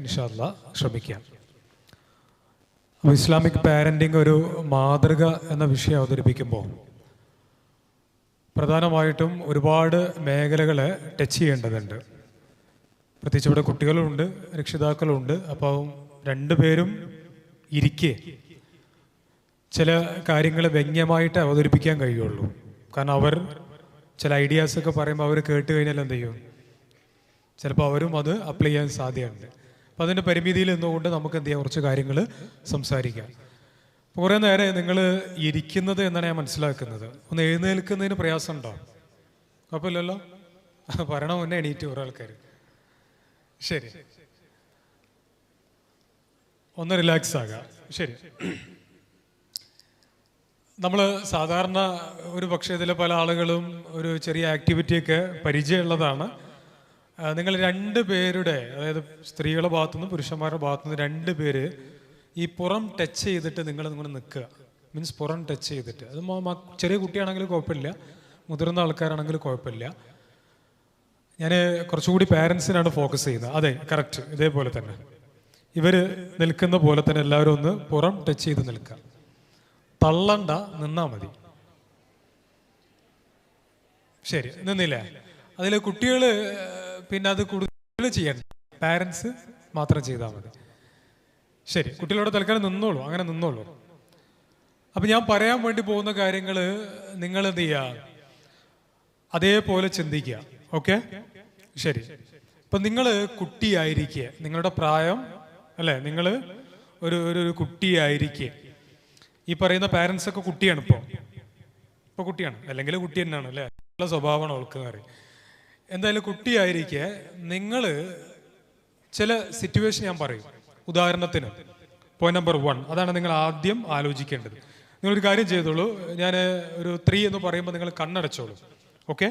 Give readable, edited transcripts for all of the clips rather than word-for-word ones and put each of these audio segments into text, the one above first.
ഇൻഷാ അല്ലാഹ് ശ്രമിക്കാം. അപ്പോൾ ഇസ്ലാമിക് പാരൻറ്റിങ് ഒരു മാതൃക എന്ന വിഷയം അവതരിപ്പിക്കുമ്പോൾ പ്രധാനമായിട്ടും ഒരുപാട് മേഖലകളെ ടച്ച് ചെയ്യേണ്ടതുണ്ട്. പ്രത്യേകിച്ച് ഇവിടെ കുട്ടികളുണ്ട്, രക്ഷിതാക്കളുണ്ട്. അപ്പോൾ രണ്ടുപേരും ഇരിക്കെ ചില കാര്യങ്ങൾ വ്യംഗ്യമായിട്ട് അവതരിപ്പിക്കാൻ കഴിയുള്ളൂ. കാരണം അവർ ചില ഐഡിയാസൊക്കെ പറയുമ്പോൾ അവർ കേട്ട് കഴിഞ്ഞാൽ എന്ത് ചെയ്യും, ചിലപ്പോൾ അവരും അത് അപ്ലൈ ചെയ്യാൻ സാധ്യതയുണ്ട്. അപ്പോൾ അതിൻ്റെ പരിമിതിയിൽ നിന്നുകൊണ്ട് നമുക്ക് എന്ത് ചെയ്യാം, കുറച്ച് കാര്യങ്ങൾ സംസാരിക്കാം. അപ്പോൾ കുറേ നേരം നിങ്ങൾ ഇരിക്കുന്നത് എന്നാണ് ഞാൻ മനസ്സിലാക്കുന്നത്. ഒന്ന് എഴുന്നേൽക്കുന്നതിന് പ്രയാസമുണ്ടോ? കുഴപ്പമില്ലല്ലോ, പറയണ മുന്നേ എണീറ്റ് കുറേ ആൾക്കാർ. ശരി, ഒന്ന് റിലാക്സ് ആകാം. ശരി, നമ്മൾ സാധാരണ ഒരു പക്ഷേ ഇതിലെ പല ആളുകളും ഒരു ചെറിയ ആക്ടിവിറ്റിയൊക്കെ പരിചയമുള്ളതാണ്. നിങ്ങൾ രണ്ട് പേരുടെ, അതായത് സ്ത്രീകളുടെ ഭാഗത്തുനിന്ന് പുരുഷന്മാരുടെ ഭാഗത്തുനിന്ന് രണ്ട് പേര് ഈ പുറം ടച്ച് ചെയ്തിട്ട് നിങ്ങൾ നിൽക്കുക. മീൻസ് പുറം ടച്ച് ചെയ്തിട്ട്, അത് ചെറിയ കുട്ടിയാണെങ്കിലും കുഴപ്പമില്ല, മുതിർന്ന ആൾക്കാരാണെങ്കിലും കുഴപ്പമില്ല. ഞാൻ കുറച്ചുകൂടി പാരൻസിനാണ് ഫോക്കസ് ചെയ്യുന്നത്. അതെ, കറക്റ്റ്, ഇതേപോലെ തന്നെ ഇവർ നിൽക്കുന്ന പോലെ തന്നെ എല്ലാവരും ഒന്ന് പുറം ടച്ച് ചെയ്ത് നിൽക്കുക. തള്ളണ്ട, നിന്നാ മതി. ശരി, നിന്നില്ലേ? അതിൽ കുട്ടികൾ പിന്നെ അത് കൂടുതൽ ചെയ്യണ്ട, പാരൻസ് മാത്രം ചെയ്താൽ മതി. ശരി, കുട്ടികളോട് തൽക്കാലം നിന്നോളൂ, അങ്ങനെ നിന്നോളൂ. അപ്പം ഞാൻ പറയാൻ വേണ്ടി പോകുന്ന കാര്യങ്ങൾ നിങ്ങൾ എന്ത് ചെയ്യുക, അതേപോലെ ചിന്തിക്കുക. ഓക്കെ, ശരി. ഇപ്പം നിങ്ങൾ കുട്ടിയായിരിക്കുക, നിങ്ങളുടെ പ്രായം അല്ലേ, നിങ്ങൾ ഒരു കുട്ടിയായിരിക്കുക. ഈ പറയുന്ന പാരൻസ് ഒക്കെ കുട്ടിയാണ്. ഇപ്പോൾ കുട്ടിയാണ്, അല്ലെങ്കിൽ കുട്ടി തന്നെയാണ് അല്ലേ, നല്ല സ്വഭാവമാണ് അവൾക്ക് അറിയാം. എന്തായാലും കുട്ടിയായിരിക്കെ നിങ്ങൾ ചില സിറ്റുവേഷൻ ഞാൻ പറയും. ഉദാഹരണത്തിന് പോയിന്റ് നമ്പർ 1, അതാണ് നിങ്ങൾ ആദ്യം ആലോചിക്കേണ്ടത്. നിങ്ങളൊരു കാര്യം ചെയ്തോളൂ, ഞാൻ ഒരു 3 എന്ന് പറയുമ്പോൾ നിങ്ങൾ കണ്ണടച്ചോളൂ. ഓക്കെ,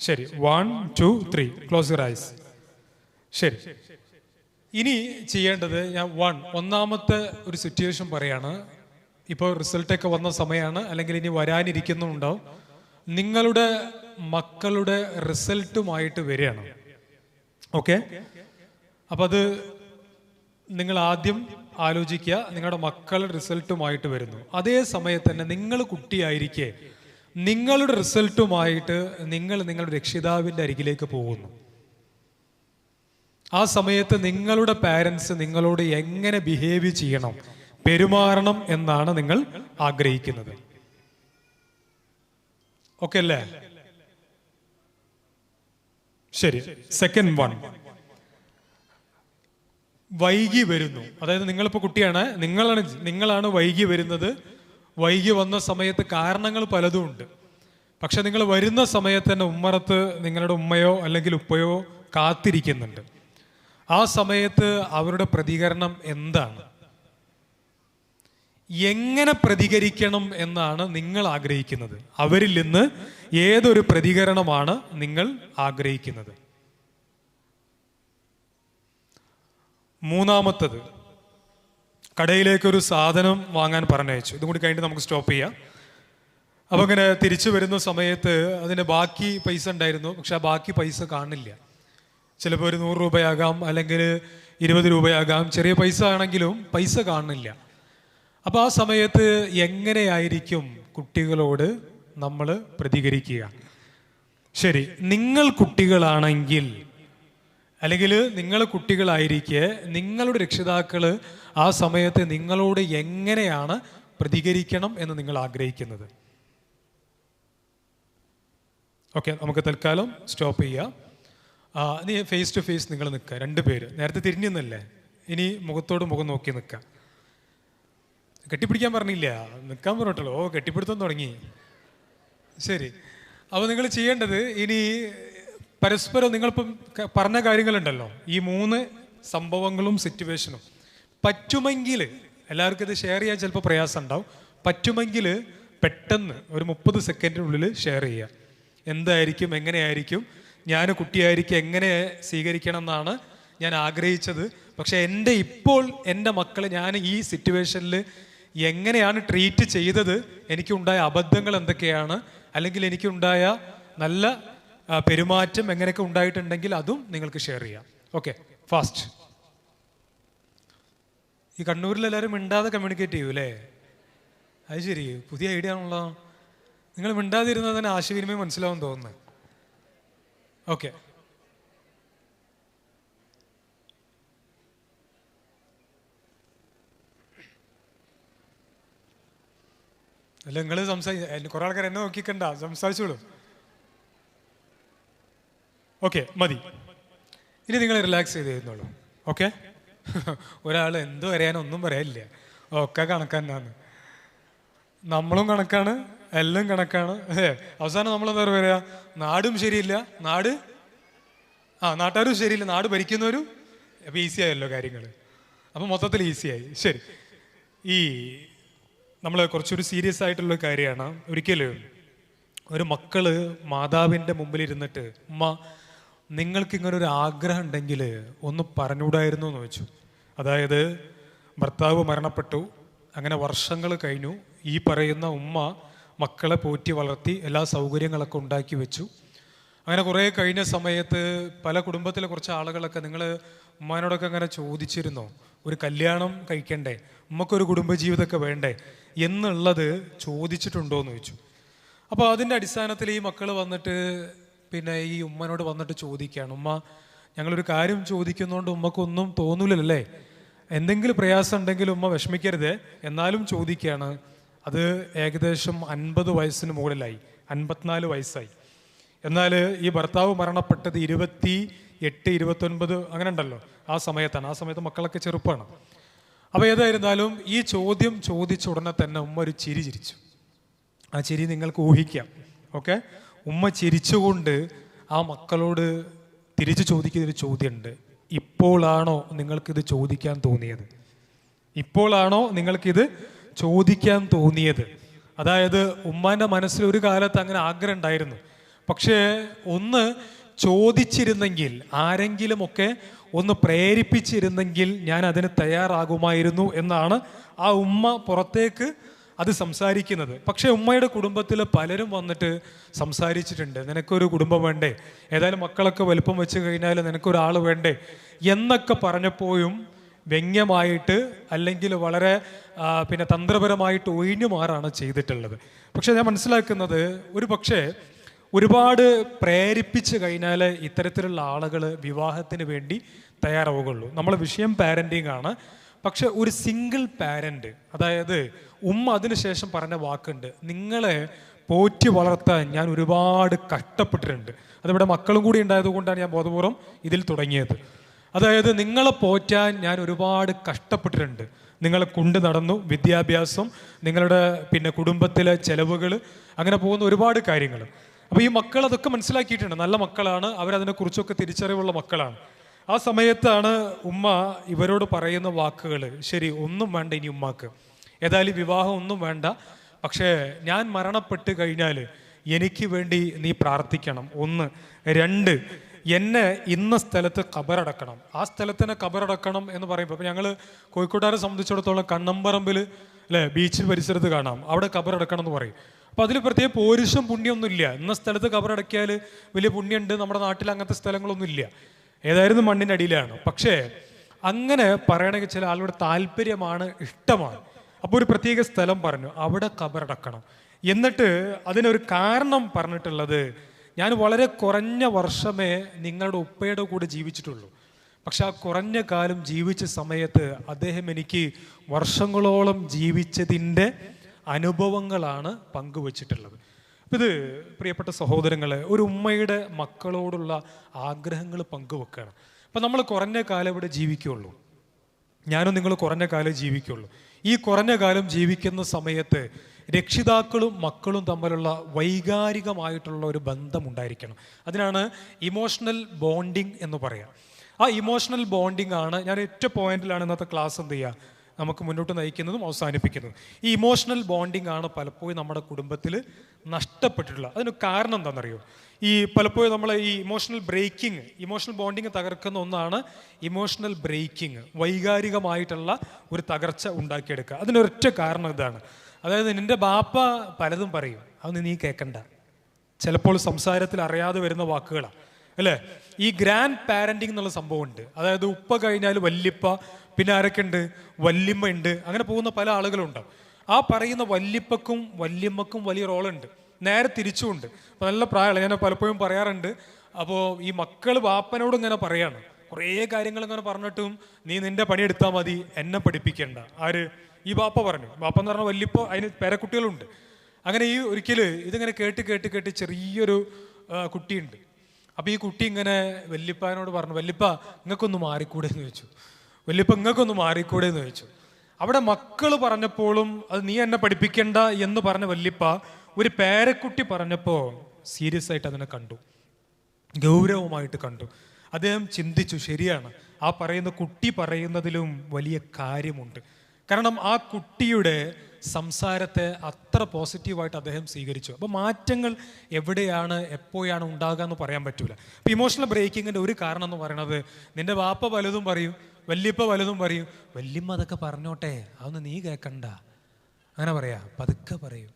ശരി. 1 2 3, ക്ലോസ് യുവർ ഐസ്. ശരി, ഇനി ചെയ്യേണ്ടത് ഞാൻ ഒന്നാമത്തെ ഒരു സിറ്റുവേഷൻ പറയാണ്. ഇപ്പോൾ റിസൾട്ടൊക്കെ വന്ന സമയമാണ്, അല്ലെങ്കിൽ ഇനി വരാനിരിക്കുന്നുണ്ടാവും. നിങ്ങളുടെ മക്കളുടെ റിസൾട്ടുമായിട്ട് വരികയാണ്. ഓക്കെ, അപ്പം അത് നിങ്ങൾ ആദ്യം ആലോചിക്കുക, നിങ്ങളുടെ മക്കൾ റിസൾട്ടുമായിട്ട് വരുന്നു. അതേ സമയത്ത് തന്നെ നിങ്ങൾ കുട്ടിയായിരിക്കെ നിങ്ങളുടെ റിസൾട്ടുമായിട്ട് നിങ്ങളുടെ രക്ഷിതാവിൻ്റെ അരികിലേക്ക് പോകുന്നു. ആ സമയത്ത് നിങ്ങളുടെ പാരൻസ് നിങ്ങളോട് എങ്ങനെ ബിഹേവ് ചെയ്യണം, പെരുമാറണം എന്നാണ് നിങ്ങൾ ആഗ്രഹിക്കുന്നത്. ഓക്കെ അല്ലേ? ശരി. സെക്കൻഡ് 1, വൈകി വരുന്നു. അതായത് നിങ്ങളിപ്പോൾ കുട്ടിയാണ്, നിങ്ങളാണ് വൈകി വരുന്നത്. വൈകി വന്ന സമയത്ത് കാരണങ്ങൾ പലതും ഉണ്ട്. പക്ഷെ നിങ്ങൾ വരുന്ന സമയത്ത് തന്നെ ഉമ്മറത്ത് നിങ്ങളുടെ ഉമ്മയോ അല്ലെങ്കിൽ ഉപ്പയോ കാത്തിരിക്കുന്നുണ്ട്. ആ സമയത്ത് അവരുടെ പ്രതികരണം എന്താണ്, എങ്ങനെ പ്രതികരിക്കണം എന്നാണ് നിങ്ങൾ ആഗ്രഹിക്കുന്നത്. അവരിൽ നിന്ന് ഏതൊരു പ്രതികരണമാണ് നിങ്ങൾ ആഗ്രഹിക്കുന്നത്? മൂന്നാമത്തത്, കടയിലേക്കൊരു സാധനം വാങ്ങാൻ പറഞ്ഞയച്ചു. ഇതും കൂടി കഴിഞ്ഞിട്ട് നമുക്ക് സ്റ്റോപ്പ് ചെയ്യാം. അപ്പോൾ അങ്ങനെ തിരിച്ചു വരുന്ന സമയത്ത് അതിന് ബാക്കി പൈസ ഉണ്ടായിരുന്നു, പക്ഷെ ആ ബാക്കി പൈസ കാണില്ല. ചിലപ്പോൾ ഒരു 100 രൂപയാകാം, അല്ലെങ്കിൽ 20 രൂപയാകാം. ചെറിയ പൈസ ആണെങ്കിലും പൈസ കാണില്ല. അപ്പോൾ ആ സമയത്ത് എങ്ങനെയായിരിക്കും കുട്ടികളോട് നമ്മൾ പ്രതികരിക്കുക? ശരി, നിങ്ങൾ കുട്ടികളാണെങ്കിൽ, അല്ലെങ്കിൽ നിങ്ങൾ കുട്ടികളായിരിക്കെ നിങ്ങളുടെ രക്ഷിതാക്കൾ ആ സമയത്ത് നിങ്ങളോട് എങ്ങനെയാണ് പ്രതികരിക്കണം എന്ന് നിങ്ങൾ ആഗ്രഹിക്കുന്നത്? ഓക്കെ, നമുക്ക് തൽക്കാലം സ്റ്റോപ്പ് ചെയ്യാം. ഇനി ഫേസ് ടു ഫേസ് നിങ്ങൾ നിൽക്കുക, രണ്ടുപേര്. നേരത്തെ തിരിഞ്ഞെന്നല്ലേ, ഇനി മുഖത്തോട് മുഖം നോക്കി നിൽക്കുക. കെട്ടിപ്പിടിക്കാൻ പറഞ്ഞില്ല, നിൽക്കാൻ പറഞ്ഞിട്ടുള്ളൂ. ഓ, കെട്ടിപ്പിടുത്തം തുടങ്ങി. ശരി, അപ്പോൾ നിങ്ങൾ ചെയ്യേണ്ടത് ഇനി പരസ്പരം നിങ്ങളിപ്പം പറഞ്ഞ കാര്യങ്ങളുണ്ടല്ലോ, ഈ 3 സംഭവങ്ങളും സിറ്റുവേഷനും പറ്റുമെങ്കിൽ, എല്ലാവർക്കും ഇത് ഷെയർ ചെയ്യാൻ ചിലപ്പോൾ പ്രയാസം ഉണ്ടാവും, പറ്റുമെങ്കിൽ പെട്ടെന്ന് ഒരു 30 സെക്കൻഡിനുള്ളിൽ ഷെയർ ചെയ്യുക. എന്തായിരിക്കും, എങ്ങനെയായിരിക്കും, ഞാൻ കുട്ടിയായിരിക്കും എങ്ങനെ സ്വീകരിക്കണം എന്നാണ് ഞാൻ ആഗ്രഹിച്ചത്. പക്ഷെ എൻ്റെ മക്കളെ ഞാൻ ഈ സിറ്റുവേഷനിൽ എങ്ങനെയാണ് ട്രീറ്റ് ചെയ്തത്, എനിക്കുണ്ടായ അബദ്ധങ്ങൾ എന്തൊക്കെയാണ്, അല്ലെങ്കിൽ എനിക്കുണ്ടായ നല്ല പെരുമാറ്റം എങ്ങനെയൊക്കെ ഉണ്ടായിട്ടുണ്ടെങ്കിൽ അതും നിങ്ങൾക്ക് ഷെയർ ചെയ്യാം. Okay, fast. ഈ കണ്ണൂരിലെല്ലാവരും മിണ്ടാതെ കമ്മ്യൂണിക്കേറ്റ് ചെയ്യൂ അല്ലേ? അത് ശരി, പുതിയ ഐഡിയ ആണല്ലോ. നിങ്ങൾ മിണ്ടാതിരുന്നത് തന്നെ ആശയവിനിമയം മനസ്സിലാവും തോന്നുന്നു. ഓക്കെ, അല്ല നിങ്ങൾ കുറെ ആൾക്കാർ എന്നെ നോക്കിക്കണ്ട, സംസാരിച്ചോളൂ. ഓക്കെ, മതി. ഇനി നിങ്ങൾ റിലാക്സ് ചെയ്ത് തരുന്നുള്ളൂ. ഓക്കെ, ഒരാൾ എന്ത് പറയാനൊന്നും പറയാനില്ല, ഒക്കെ കണക്കാണ്. നമ്മളും കണക്കാണ്, എല്ലാം കണക്കാണ്. അവസാനം നമ്മളെന്താ പറയുക, നാടും ശരിയില്ല, നാട്ടുകാരും ശരിയില്ല, നാട് ഭരിക്കുന്നവരും. അപ്പം ഈസി ആയല്ലോ കാര്യങ്ങൾ, അപ്പം മൊത്തത്തിൽ ഈസിയായി. ശരി, ഈ നമ്മൾ കുറച്ചൊരു സീരിയസ് ആയിട്ടുള്ള കാര്യമാണ്. ഒരിക്കലും ഒരു മക്കള് മാതാവിൻ്റെ മുമ്പിലിരുന്നിട്ട്, ഉമ്മ നിങ്ങൾക്ക് ഇങ്ങനെ ഒരു ആഗ്രഹം ഉണ്ടെങ്കിൽ ഒന്ന് പറഞ്ഞുകൂടായിരുന്നു എന്ന് വെച്ചു. അതായത് ഭർത്താവ് മരണപ്പെട്ടു, അങ്ങനെ വർഷങ്ങൾ കഴിഞ്ഞു. ഈ പറയുന്ന ഉമ്മ മക്കളെ പോറ്റി വളർത്തി എല്ലാ സൗകര്യങ്ങളൊക്കെ ഉണ്ടാക്കി വെച്ചു. അങ്ങനെ കുറേ കഴിഞ്ഞ സമയത്ത് പല കുടുംബത്തിലെ കുറച്ച് ആളുകളൊക്കെ, നിങ്ങൾ ഉമ്മാനോടൊക്കെ അങ്ങനെ ചോദിച്ചിരുന്നോ, ഒരു കല്യാണം കഴിക്കണ്ടേ, ഉമ്മക്കൊരു കുടുംബജീവിതമൊക്കെ വേണ്ടേ എന്നുള്ളത് ചോദിച്ചിട്ടുണ്ടോ എന്ന് ചോദിച്ചു. അപ്പോൾ അതിൻ്റെ അടിസ്ഥാനത്തിൽ ഈ മക്കൾ വന്നിട്ട് പിന്നെ ഈ ഉമ്മനോട് വന്നിട്ട് ചോദിക്കുകയാണ്, ഉമ്മ ഞങ്ങളൊരു കാര്യം ചോദിക്കുന്നതുകൊണ്ട് ഉമ്മക്കൊന്നും തോന്നൂലല്ലേ, എന്തെങ്കിലും പ്രയാസം ഉണ്ടെങ്കിൽ ഉമ്മ വിഷമിക്കരുത്, എന്നാലും ചോദിക്കുകയാണ്. അത് ഏകദേശം 50 വയസ്സിന് മുകളിലായി, 54 വയസ്സായി. എന്നാൽ ഈ ഭർത്താവ് മരണപ്പെട്ടത് 28, 29 അങ്ങനെ ഉണ്ടല്ലോ, ആ സമയത്താണ്. ആ സമയത്ത് മക്കളൊക്കെ ചെറുപ്പമാണ്. അപ്പോൾ ഏതായിരുന്നാലും ഈ ചോദ്യം ചോദിച്ച ഉടനെ തന്നെ ഉമ്മ ഒരു ചിരി ചിരിച്ചു. ആ ചിരി നിങ്ങൾക്ക് ഊഹിക്കാം. ഓക്കെ, ഉമ്മ ചിരിച്ചുകൊണ്ട് ആ മക്കളോട് തിരിച്ചു ചോദിക്കുന്നൊരു ചോദ്യമുണ്ട്. ഇപ്പോഴാണോ നിങ്ങൾക്കിത് ചോദിക്കാൻ തോന്നിയത്? ഇപ്പോഴാണോ നിങ്ങൾക്കിത് ചോദിക്കാൻ തോന്നിയത്? അതായത് ഉമ്മാൻ്റെ മനസ്സിൽ ഒരു കാലത്ത് അങ്ങനെ ആഗ്രഹം ഉണ്ടായിരുന്നു. പക്ഷേ ഒന്ന് ചോദിച്ചിരുന്നെങ്കിൽ, ആരെങ്കിലുമൊക്കെ ഒന്ന് പ്രേരിപ്പിച്ചിരുന്നെങ്കിൽ ഞാൻ അതിന് തയ്യാറാകുമായിരുന്നു എന്നാണ് ആ ഉമ്മ പുറത്തേക്ക് അത് സംസാരിക്കുന്നത്. പക്ഷേ ഉമ്മയുടെ കുടുംബത്തിൽ പലരും വന്നിട്ട് സംസാരിച്ചിട്ടുണ്ട്, നിനക്കൊരു കുടുംബം വേണ്ടേ, ഏതായാലും മക്കളൊക്കെ വലുപ്പം വെച്ച് കഴിഞ്ഞാൽ നിനക്കൊരാൾ വേണ്ടേ എന്നൊക്കെ പറഞ്ഞപ്പോഴും വ്യംഗ്യമായിട്ട് അല്ലെങ്കിൽ വളരെ പിന്നെ തന്ത്രപരമായിട്ട് ഒഴിഞ്ഞു മാറാണ് ചെയ്തിട്ടുള്ളത്. പക്ഷെ ഞാൻ മനസ്സിലാക്കുന്നത്, ഒരു പക്ഷേ ഒരുപാട് പ്രേരിപ്പിച്ച് കഴിഞ്ഞാൽ ഇത്തരത്തിലുള്ള ആളുകൾ വിവാഹത്തിന് വേണ്ടി തയ്യാറാവുകയുള്ളൂ. നമ്മളെ വിഷയം പാരൻറ്റിങ് ആണ്. പക്ഷെ ഒരു സിംഗിൾ പാരൻ്റ്, അതായത് ഉമ്മ അതിനുശേഷം പറഞ്ഞ വാക്കുണ്ട്, നിങ്ങളെ പോറ്റി വളർത്താൻ ഞാൻ ഒരുപാട് കഷ്ടപ്പെട്ടിട്ടുണ്ട്. അതിവിടെ മക്കളും കൂടി ഉണ്ടായത് കൊണ്ടാണ് ഞാൻ ബോധപൂർവം ഇതിൽ തുടങ്ങിയത്. അതായത് നിങ്ങളെ പോറ്റാൻ ഞാൻ ഒരുപാട് കഷ്ടപ്പെട്ടിട്ടുണ്ട്, നിങ്ങളെ കൊണ്ട് നടന്നു, വിദ്യാഭ്യാസം, നിങ്ങളുടെ പിന്നെ കുടുംബത്തിലെ ചെലവുകൾ, അങ്ങനെ പോകുന്ന ഒരുപാട് കാര്യങ്ങൾ. അപ്പോൾ ഈ മക്കൾ അതൊക്കെ മനസ്സിലാക്കിയിട്ടുണ്ട്, നല്ല മക്കളാണ്, അവരതിനെക്കുറിച്ചൊക്കെ തിരിച്ചറിവുള്ള മക്കളാണ്. ആ സമയത്താണ് ഉമ്മ ഇവരോട് പറയുന്ന വാക്കുകൾ, ശരി ഒന്നും വേണ്ട ഇനി ഉമ്മാക്ക്, ഏതായാലും വിവാഹം ഒന്നും വേണ്ട, പക്ഷേ ഞാൻ മരണപ്പെട്ട് കഴിഞ്ഞാൽ എനിക്ക് വേണ്ടി നീ പ്രാർത്ഥിക്കണം, 1. 2, എന്നെ ഇന്ന സ്ഥലത്ത് ഖബറടക്കണം. ആ സ്ഥലത്തിനെ ഖബറടക്കണം എന്ന് പറയുമ്പോൾ, അപ്പോൾ ഞങ്ങൾ കോഴിക്കോട്ടുകാരെ സംബന്ധിച്ചിടത്തോളം കണ്ണമ്പറമ്പിൽ അല്ലേ, ബീച്ച് പരിസരത്ത് കാണാം, അവിടെ ഖബറടക്കണം എന്ന് പറയും. അപ്പോൾ അതിൽ പ്രത്യേക പോരിശം പുണ്യമൊന്നുമില്ല, ഇന്ന സ്ഥലത്ത് ഖബറടക്കിയാൽ വലിയ പുണ്യമുണ്ട്, നമ്മുടെ നാട്ടിൽ അങ്ങനത്തെ സ്ഥലങ്ങളൊന്നും ഇല്ല, ഏതായിരുന്നു മണ്ണിൻ്റെ അടിയിലാണ്. പക്ഷേ അങ്ങനെ പറയണമെങ്കിൽ ചില ആളുകളുടെ താല്പര്യമാണ്, ഇഷ്ടമാണ്. അപ്പോൾ ഒരു പ്രത്യേക സ്ഥലം പറഞ്ഞു, അവിടെ ഖബറടക്കണം. എന്നിട്ട് അതിനൊരു കാരണം പറഞ്ഞിട്ടുള്ളത്, ഞാൻ വളരെ കുറഞ്ഞ വർഷമേ നിങ്ങളുടെ ഉപ്പയുടെ കൂടെ ജീവിച്ചിട്ടുള്ളൂ, പക്ഷെ ആ കുറഞ്ഞ കാലം ജീവിച്ച സമയത്ത് അദ്ദേഹം എനിക്ക് വർഷങ്ങളോളം ജീവിച്ചതിൻ്റെ അനുഭവങ്ങളാണ് പങ്കുവച്ചിട്ടുള്ളത്. ഇത് പ്രിയപ്പെട്ട സഹോദരങ്ങളെ, ഒരു ഉമ്മയുടെ മക്കളോടുള്ള ആഗ്രഹങ്ങൾ പങ്കുവെക്കുകയാണ്. അപ്പം നമ്മൾ കുറഞ്ഞ കാലം ഇവിടെ ജീവിക്കുള്ളൂ, ഞാനും നിങ്ങൾ കുറഞ്ഞ കാലം ജീവിക്കുള്ളൂ. ഈ കുറഞ്ഞ കാലം ജീവിക്കുന്ന സമയത്ത് രക്ഷിതാക്കളും മക്കളും തമ്മിലുള്ള വൈകാരികമായിട്ടുള്ള ഒരു ബന്ധമുണ്ടായിരിക്കണം. അതിനാണ് ഇമോഷണൽ ബോണ്ടിങ് എന്ന് പറയാം. ആ ഇമോഷണൽ ബോണ്ടിങ് ആണ് ഞാൻ ഒറ്റ പോയിന്റിലാണ് ഇന്നത്തെ ക്ലാസ് എന്ത് ചെയ്യുക നമുക്ക് മുന്നോട്ട് നയിക്കുന്നതും അവസാനിപ്പിക്കുന്നതും. ഈ ഇമോഷണൽ ബോണ്ടിങ് ആണ് പലപ്പോഴും നമ്മുടെ കുടുംബത്തിൽ നഷ്ടപ്പെട്ടിട്ടുള്ളത്. അതിന് കാരണം എന്താണെന്നറിയോ? ഈ പലപ്പോഴും നമ്മൾ ഈ ഇമോഷണൽ ബോണ്ടിങ് തകർക്കുന്ന ഒന്നാണ് ഇമോഷണൽ ബ്രേക്കിങ്, വൈകാരികമായിട്ടുള്ള ഒരു തകർച്ച ഉണ്ടാക്കിയെടുക്കുക. അതിനൊരൊറ്റ കാരണം ഇതാണ്. അതായത് നിന്റെ ബാപ്പ പലതും പറയും, അതൊന്നും നീ കേൾക്കണ്ട. ചിലപ്പോൾ സംസാരത്തിൽ അറിയാതെ വരുന്ന വാക്കുകളാണ്. അല്ലേ? ഈ ഗ്രാൻഡ് പാരന്റിങ് എന്നുള്ള സംഭവം ഉണ്ട്. അതായത് ഉപ്പ കഴിഞ്ഞാൽ വല്യപ്പ, പിന്നെ ആരൊക്കെ ഉണ്ട്, വല്യമ്മ ഉണ്ട്, അങ്ങനെ പോകുന്ന പല ആളുകളുണ്ടാവും. ആ പറയുന്ന വല്യപ്പക്കും വല്യമ്മക്കും വലിയ റോളുണ്ട്. നേരെ തിരിച്ചുമുണ്ട്. അപ്പോൾ നല്ല പ്രായമുള്ള ഞാൻ പലപ്പോഴും പറയാറുണ്ട്. അപ്പോൾ ഈ മക്കൾ വാപ്പനോട് ഇങ്ങനെ പറയാണ്, കുറേ കാര്യങ്ങൾ ഇങ്ങനെ പറഞ്ഞിട്ടും നീ നിന്റെ പണിയെടുത്താൽ മതി, എന്നെ പഠിപ്പിക്കേണ്ട. ആര്? ഈ വാപ്പ പറഞ്ഞു. വാപ്പ എന്ന് പറഞ്ഞാൽ വല്യപ്പ, അതിന് പേരക്കുട്ടികളുണ്ട്. അങ്ങനെ ഈ ഒരിക്കൽ ഇതിങ്ങനെ കേട്ട് കേട്ട് കേട്ട് ചെറിയൊരു കുട്ടിയുണ്ട്. അപ്പോൾ ഈ കുട്ടി ഇങ്ങനെ വല്യപ്പാനോട് പറഞ്ഞു, വല്യപ്പ ഇങ്ങക്കൊന്ന് മാറിക്കൂടെ എന്ന് ചോദിച്ചു. വല്യപ്പ ഇങ്ങക്കൊന്ന് മാറിക്കൂടെ എന്ന് ചോദിച്ചു. അവിടെ മക്കൾ പറഞ്ഞപ്പോഴും അത് നീ എന്നെ പഠിപ്പിക്കണ്ട എന്ന് പറഞ്ഞ വല്യപ്പ ഒരു പേരക്കുട്ടി പറഞ്ഞപ്പോൾ സീരിയസ് ആയിട്ട് അതിനെ കണ്ടു, ഗൗരവമായിട്ട് കണ്ടു. അദ്ദേഹം ചിന്തിച്ചു, ശരിയാണ്, ആ പറയുന്ന കുട്ടി പറയുന്നതിലും വലിയ കാര്യമുണ്ട്. കാരണം ആ കുട്ടിയുടെ സംസാരത്തെ അത്ര പോസിറ്റീവായിട്ട് അദ്ദേഹം സ്വീകരിച്ചു. അപ്പോൾ മാറ്റങ്ങൾ എവിടെയാണ് എപ്പോഴാണ് ഉണ്ടാകുക എന്ന് പറയാൻ പറ്റൂല. അപ്പോൾ ഇമോഷണൽ ബ്രേക്കിങ്ങിൻ്റെ ഒരു കാരണം എന്ന് പറയുന്നത്, നിന്റെ വാപ്പ വലുതും പറയും, വല്യപ്പ വലുതും പറയും, വല്യമ്മ അതൊക്കെ പറഞ്ഞോട്ടെ, അതൊന്നും നീ കേൾക്കണ്ട, അങ്ങനെ പറയാ, പതുക്കെ പറയും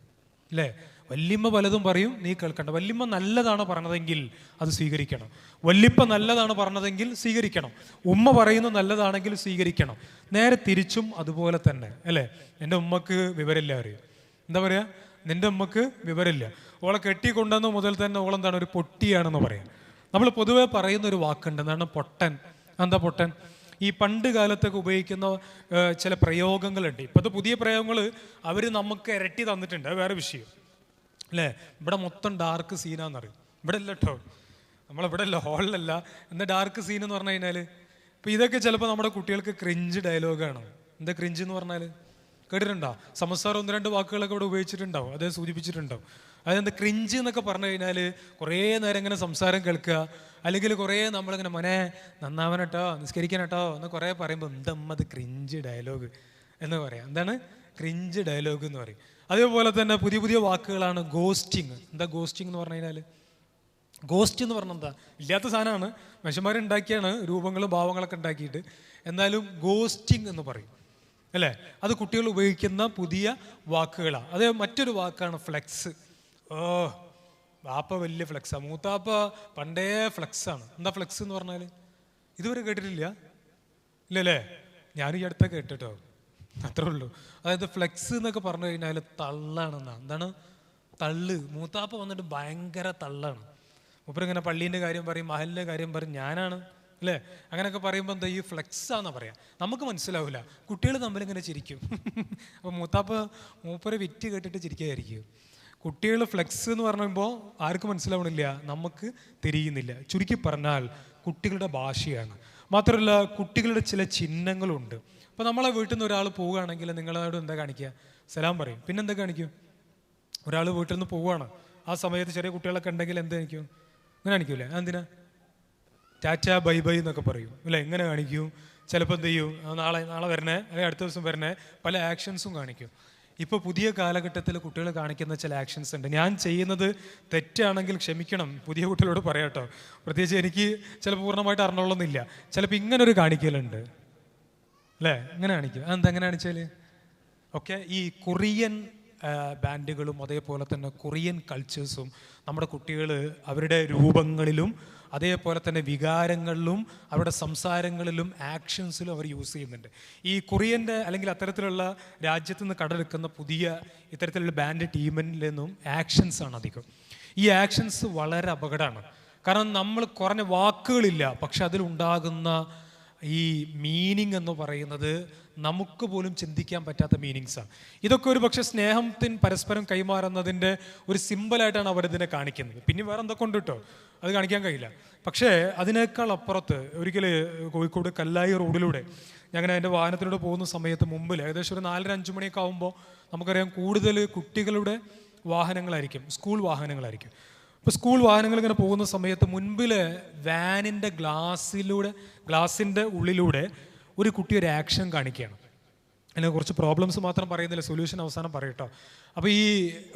അല്ലേ? വല്യമ്മ പലതും പറയും, നീ കേൾക്കണ്ട. വല്യമ്മ നല്ലതാണ് പറഞ്ഞതെങ്കിൽ അത് സ്വീകരിക്കണം, വല്യപ്പ നല്ലതാണ് പറഞ്ഞതെങ്കിൽ സ്വീകരിക്കണം, ഉമ്മ പറയുന്നത് നല്ലതാണെങ്കിൽ സ്വീകരിക്കണം. നേരെ തിരിച്ചും അതുപോലെ തന്നെ അല്ലേ? എൻ്റെ ഉമ്മക്ക് വിവരമില്ല അറിയും, എന്താ പറയുക, നിൻ്റെ ഉമ്മക്ക് വിവരമില്ല, ഓളെ കെട്ടിക്കൊണ്ടുവന്ന മുതൽ തന്നെ ഓളെന്താണ്, ഒരു പൊട്ടിയാണെന്ന് പറയാം. നമ്മൾ പൊതുവെ പറയുന്ന ഒരു വാക്കുണ്ട്, എന്താണ്, പൊട്ടൻ. എന്താ പൊട്ടൻ? ഈ പണ്ട് കാലത്തൊക്കെ ഉപയോഗിക്കുന്ന ചില പ്രയോഗങ്ങളുണ്ട്. ഇപ്പോഴത്തെ പുതിയ പ്രയോഗങ്ങൾ അവർ നമുക്ക് ഇരട്ടി തന്നിട്ടുണ്ട്, അത് വേറെ വിഷയം അല്ലേ? ഇവിടെ മൊത്തം ഡാർക്ക് സീനാന്നറിയും. ഇവിടെ അല്ല കേട്ടോ, നമ്മളിവിടെ അല്ല, ഹോളിലല്ല. എന്താ ഡാർക്ക് സീൻ എന്ന് പറഞ്ഞു കഴിഞ്ഞാൽ, ഇപ്പം ഇതൊക്കെ ചിലപ്പോൾ നമ്മുടെ കുട്ടികൾക്ക് ക്രിഞ്ച് ഡയലോഗാണ്. എന്താ ക്രിഞ്ച് എന്ന് പറഞ്ഞാൽ കേട്ടിട്ടുണ്ടോ? സമസ്സാർ 1-2 വാക്കുകളൊക്കെ ഇവിടെ ഉപയോഗിച്ചിട്ടുണ്ടാവും, അതേ സൂചിപ്പിച്ചിട്ടുണ്ടാവും. അതെന്താ ക്രിഞ്ച് എന്നൊക്കെ പറഞ്ഞു കഴിഞ്ഞാൽ കുറേ നേരം ഇങ്ങനെ സംസാരം കേൾക്കുക, അല്ലെങ്കിൽ കുറേ നമ്മളിങ്ങനെ മോനെ നന്നാവനട്ടോ, നിസ്കരിക്കാനട്ടോ എന്ന് കുറേ പറയുമ്പോൾ എന്തമ്മത് ക്രിഞ്ച് ഡയലോഗ് എന്ന് പറയാം. എന്താണ് ക്രിഞ്ച് ഡയലോഗ് എന്ന് പറയും. അതേപോലെ തന്നെ പുതിയ പുതിയ വാക്കുകളാണ് ഗോസ്റ്റിങ്. എന്താ ഗോസ്റ്റിംഗ് എന്ന് പറഞ്ഞു കഴിഞ്ഞാൽ? ഗോസ്റ്റ് എന്ന് പറഞ്ഞാൽ എന്താ, ഇല്ലാത്ത സാധനമാണ്, മനുഷ്യന്മാരുണ്ടാക്കിയാണ് രൂപങ്ങളും ഭാവങ്ങളൊക്കെ ഉണ്ടാക്കിയിട്ട്, എന്നാലും ഗോസ്റ്റിംഗ് എന്ന് പറയും അല്ലേ? അത് കുട്ടികൾ ഉപയോഗിക്കുന്ന പുതിയ വാക്കുകളാണ്. അതേ മറ്റൊരു വാക്കാണ് ഫ്ലെക്സ്. ഓ വാപ്പ വലിയ ഫ്ലെക്സാണ്, മൂത്താപ്പ പണ്ടേ ഫ്ലെക്സാണ്. എന്താ ഫ്ലെക്സ് എന്ന് പറഞ്ഞാൽ? ഇതുവരെ കേട്ടിട്ടില്ല ഇല്ലല്ലേ? ഞാനും ഈ അടുത്ത കേട്ടിട്ടോ, അത്രേ ഉള്ളൂ. അതായത് ഫ്ലെക്സ് എന്നൊക്കെ പറഞ്ഞു കഴിഞ്ഞാൽ തള്ളാണെന്നാ. എന്താണ് തള്ള്? മൂത്താപ്പ വന്നിട്ട് ഭയങ്കര തള്ളാണ്. മൂപ്പരിങ്ങനെ പള്ളീൻ്റെ കാര്യം പറയും, മഹലിൻ്റെ കാര്യം പറയും, ഞാനാണ് അല്ലേ, അങ്ങനെയൊക്കെ പറയുമ്പോൾ എന്താ ഈ ഫ്ലെക്സാന്നാ പറയാം. നമുക്ക് മനസ്സിലാവില്ല, കുട്ടികൾ തമ്മിലിങ്ങനെ ചിരിക്കും. അപ്പോൾ മൂപ്പരെ വിറ്റ് കേട്ടിട്ട് ചിരിക്കായിരിക്കും. കുട്ടികൾ ഫ്ലെക്സ് എന്ന് പറയുമ്പോൾ ആർക്കും മനസ്സിലാവണില്ല, നമുക്ക് തിരിയുന്നില്ല. ചുരുക്കി പറഞ്ഞാൽ കുട്ടികളുടെ ഭാഷയാണ്. മാത്രമല്ല കുട്ടികളുടെ ചില ചിഹ്നങ്ങളുണ്ട്. അപ്പോൾ നമ്മളെ വീട്ടിൽ നിന്ന് ഒരാൾ പോവുകയാണെങ്കിൽ നിങ്ങളോട് എന്താ കാണിക്കുക? സലാം പറയും. പിന്നെന്താ കാണിക്കും? ഒരാൾ വീട്ടിൽ നിന്ന് പോവുകയാണ്, ആ സമയത്ത് ചെറിയ കുട്ടികളൊക്കെ ഉണ്ടെങ്കിൽ എന്താ കാണിക്കും? ഇങ്ങനെ കാണിക്കൂലേ? എന്തിനാ? ടാറ്റ ബൈ ബൈ എന്നൊക്കെ പറയും അല്ലേ? ഇങ്ങനെ കാണിക്കും. ചിലപ്പോൾ എന്ത് ചെയ്യും, നാളെ വരണേ, അല്ലെങ്കിൽ അടുത്ത ദിവസം വരണേ, പല ആക്ഷൻസും കാണിക്കും. ഇപ്പോൾ പുതിയ കാലഘട്ടത്തിൽ കുട്ടികൾ കാണിക്കുന്ന ചില ആക്ഷൻസ് ഉണ്ട്. ഞാൻ ചെയ്യുന്നത് തെറ്റാണെങ്കിൽ ക്ഷമിക്കണം, പുതിയ കുട്ടികളോട് പറയാട്ടോ. പ്രത്യേകിച്ച് എനിക്ക് ചിലപ്പോൾ പൂർണ്ണമായിട്ട് അറിഞ്ഞോളന്നില്ല. ചിലപ്പോൾ ഇങ്ങനൊരു കാണിക്കലുണ്ട് അല്ലേ? ഇങ്ങനെ കാണിക്കും. അതെന്താ എങ്ങനെ കാണിച്ചാൽ? ഓക്കെ, ഈ കൊറിയൻ ബാൻഡുകളും അതേപോലെ തന്നെ കൊറിയൻ കൾച്ചേഴ്സും നമ്മുടെ കുട്ടികൾ അവരുടെ രൂപങ്ങളിലും അതേപോലെ തന്നെ വികാരങ്ങളിലും അവരുടെ സംസാരങ്ങളിലും ആക്ഷൻസിലും അവർ യൂസ് ചെയ്യുന്നുണ്ട്. ഈ കൊറിയൻ്റെ അല്ലെങ്കിൽ അത്തരത്തിലുള്ള രാജ്യത്തു നിന്ന് കടമെടുക്കുന്ന പുതിയ ഇത്തരത്തിലുള്ള ബാൻഡ് ടീമിൽ നിന്നും ആക്ഷൻസാണ് അധികം. ഈ ആക്ഷൻസ് വളരെ അപകടമാണ്. കാരണം നമ്മൾ കുറഞ്ഞ വാക്കുകളില്ല, പക്ഷെ അതിലുണ്ടാകുന്ന ഈ മീനിങ് എന്ന് പറയുന്നത് നമുക്ക് പോലും ചിന്തിക്കാൻ പറ്റാത്ത മീനിങ്സാണ്. ഇതൊക്കെ ഒരു പക്ഷേ സ്നേഹത്തിന് പരസ്പരം കൈമാറുന്നതിൻ്റെ ഒരു സിമ്പിളായിട്ടാണ് അവരിതിനെ കാണിക്കുന്നത്. പിന്നെ വേറെ എന്തൊക്കെ ഉണ്ട് കേട്ടോ, അത് കാണിക്കാൻ കഴിയില്ല. പക്ഷേ അതിനേക്കാൾ അപ്പുറത്ത് ഒരിക്കൽ കോഴിക്കോട് കല്ലായി റോഡിലൂടെ ഞങ്ങനെ എൻ്റെ വാഹനത്തിലൂടെ പോകുന്ന സമയത്ത് മുമ്പിൽ ഏകദേശം ഒരു 4-5 മണിയൊക്കെ ആകുമ്പോൾ നമുക്കറിയാം കൂടുതൽ കുട്ടികളുടെ വാഹനങ്ങളായിരിക്കും, സ്കൂൾ വാഹനങ്ങളായിരിക്കും. ഇപ്പോൾ സ്കൂൾ വാഹനങ്ങൾ ഇങ്ങനെ പോകുന്ന സമയത്ത് മുൻപിൽ വാനിൻ്റെ ഗ്ലാസിൻ്റെ ഉള്ളിലൂടെ ഒരു കുട്ടി ഒരു ആക്ഷൻ കാണിക്കുകയാണ്. അതിനെ കുറച്ച് പ്രോബ്ലംസ് മാത്രം പറയുന്നില്ല, സൊല്യൂഷൻ അവസാനം പറയട്ടോ. അപ്പോൾ ഈ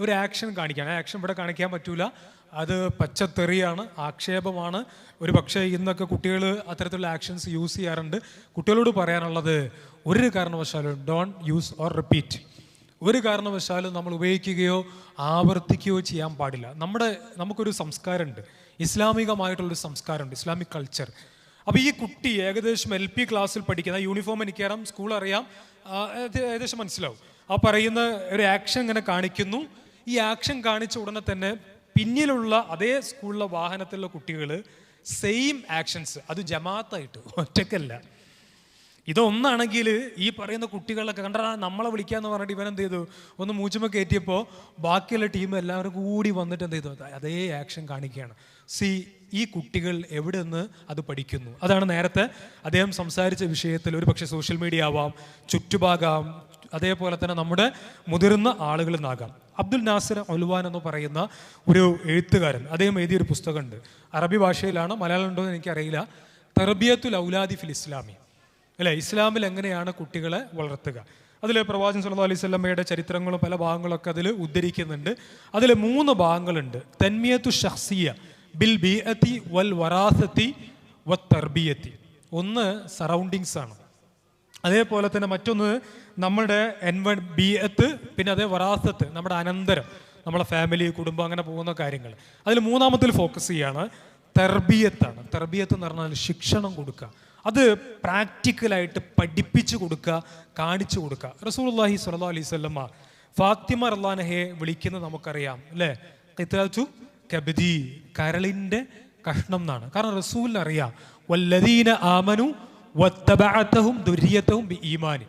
ഒരു ആക്ഷൻ കാണിക്കുകയാണ്. ആ ആക്ഷൻ ഇവിടെ കാണിക്കാൻ പറ്റൂല, അത് പച്ചത്തെറിയാണ്, ആക്ഷേപമാണ്. ഒരു പക്ഷേ ഇന്നൊക്കെ കുട്ടികൾ അത്തരത്തിലുള്ള ആക്ഷൻസ് യൂസ് ചെയ്യാറുണ്ട്. കുട്ടികളോട് പറയാനുള്ളത്, ഒരു കാരണവശാലും ഡോണ്ട് യൂസ് ഓർ റിപ്പീറ്റ്. ഒരു കാരണവശാലും നമ്മൾ ഉപയോഗിക്കുകയോ ആവർത്തിക്കുകയോ ചെയ്യാൻ പാടില്ല. നമുക്കൊരു സംസ്കാരമുണ്ട്, ഇസ്ലാമികമായിട്ടുള്ളൊരു സംസ്കാരമുണ്ട്, ഇസ്ലാമിക് കൾച്ചർ. അപ്പോൾ ഈ കുട്ടി ഏകദേശം LP ക്ലാസ്സിൽ പഠിക്കുന്ന, യൂണിഫോം എനിക്കറിയാം, സ്കൂൾ അറിയാം, ഏകദേശം മനസ്സിലാവും. ആ പറയുന്ന ഒരു ആക്ഷൻ ഇങ്ങനെ കാണിക്കുന്നു. ഈ ആക്ഷൻ കാണിച്ച ഉടനെ തന്നെ പിന്നിലുള്ള അതേ സ്കൂളിലെ വാഹനത്തിലുള്ള കുട്ടികൾ സെയിം ആക്ഷൻസ്, അത് ജമാഅത്തായിട്ട്, ഒറ്റക്കല്ല. ഇതൊന്നാണെങ്കിൽ ഈ പറയുന്ന കുട്ടികളൊക്കെ കണ്ടാ നമ്മളെ വിളിക്കാന്ന് പറഞ്ഞിട്ട് ഇവൻ എന്ത് ചെയ്തു, ഒന്ന് മൂച്ചുമ്മ കയറ്റിയപ്പോൾ ബാക്കിയുള്ള ടീം എല്ലാവരും കൂടി വന്നിട്ട് എന്ത് ചെയ്തു, അതേ ആക്ഷൻ കാണിക്കുകയാണ്. ഈ കുട്ടികൾ എവിടെ നിന്ന് അത് പഠിക്കുന്നു? അതാണ് നേരത്തെ അദ്ദേഹം സംസാരിച്ച വിഷയത്തിൽ ഒരു പക്ഷേ സോഷ്യൽ മീഡിയ ആവാം, ചുറ്റുഭാഗം, അതേപോലെ തന്നെ നമ്മുടെ മുതിർന്ന ആളുകളിൽ നിന്നാകാം. അബ്ദുൽ നാസിർ ഉൽവാൻ എന്ന് പറയുന്ന ഒരു എഴുത്തുകാരൻ, അദ്ദേഹം എഴുതിയൊരു പുസ്തകമുണ്ട്, അറബി ഭാഷയിലാണ്, മലയാളം ഉണ്ടോ എന്ന് എനിക്കറിയില്ല. തർബിയത്തുൽ ഔലാദി ഫിൽ ഇസ്ലാമി, അല്ലേ, ഇസ്ലാമിൽ എങ്ങനെയാണ് കുട്ടികളെ വളർത്തുക. അതിൽ പ്രവാചകൻ സല്ലല്ലാഹു അലൈഹി വസല്ലമയുടെ ചരിത്രങ്ങളും പല ഭാഗങ്ങളൊക്കെ അതിൽ ഉദ്ധരിക്കുന്നുണ്ട്. അതിൽ 3 ഭാഗങ്ങളുണ്ട്. തൻമിയത്തു ഷഖ്സിയ ബിൽ ബിഅതി വൽ വറാസതി വത്തർബിയത്തി. ഒന്ന് സറൗണ്ടിങ്സ് ആണ്, അതേപോലെ തന്നെ മറ്റൊന്ന് നമ്മുടെ ബിഅത്ത്, പിന്നെ അതേ വറാസത്ത്, നമ്മുടെ അനന്തരം, നമ്മളെ ഫാമിലി, കുടുംബം, അങ്ങനെ പോകുന്ന കാര്യങ്ങൾ. അതിൽ 3ാമത്തിൽ ഫോക്കസ് ചെയ്യാണ് തർബിയത്താണ്. തർബിയത്ത് എന്ന് പറഞ്ഞാൽ ശിക്ഷണം കൊടുക്കുക, അത് പ്രാക്ടിക്കലായിട്ട് പഠിപ്പിച്ചു കൊടുക്കുക, കാണിച്ചു കൊടുക്കുക. റസൂലുള്ളാഹി സ്വല്ലല്ലാഹു അലൈഹി വസല്ലമ ഫാത്തിമ റളിയല്ലാഹുഅൻഹയെ വിളിക്കുന്നത് നമുക്കറിയാം, അല്ലേ, ഖിതാതു കബദി, കരളിൻ്റെ കഷ്ണം എന്നാണ്. കാരണം റസൂലിന് അറിയാം, വല്ലദീന ആമനു വത്തബഅതഹും ദുരിയതഹും ബിഈമാനി,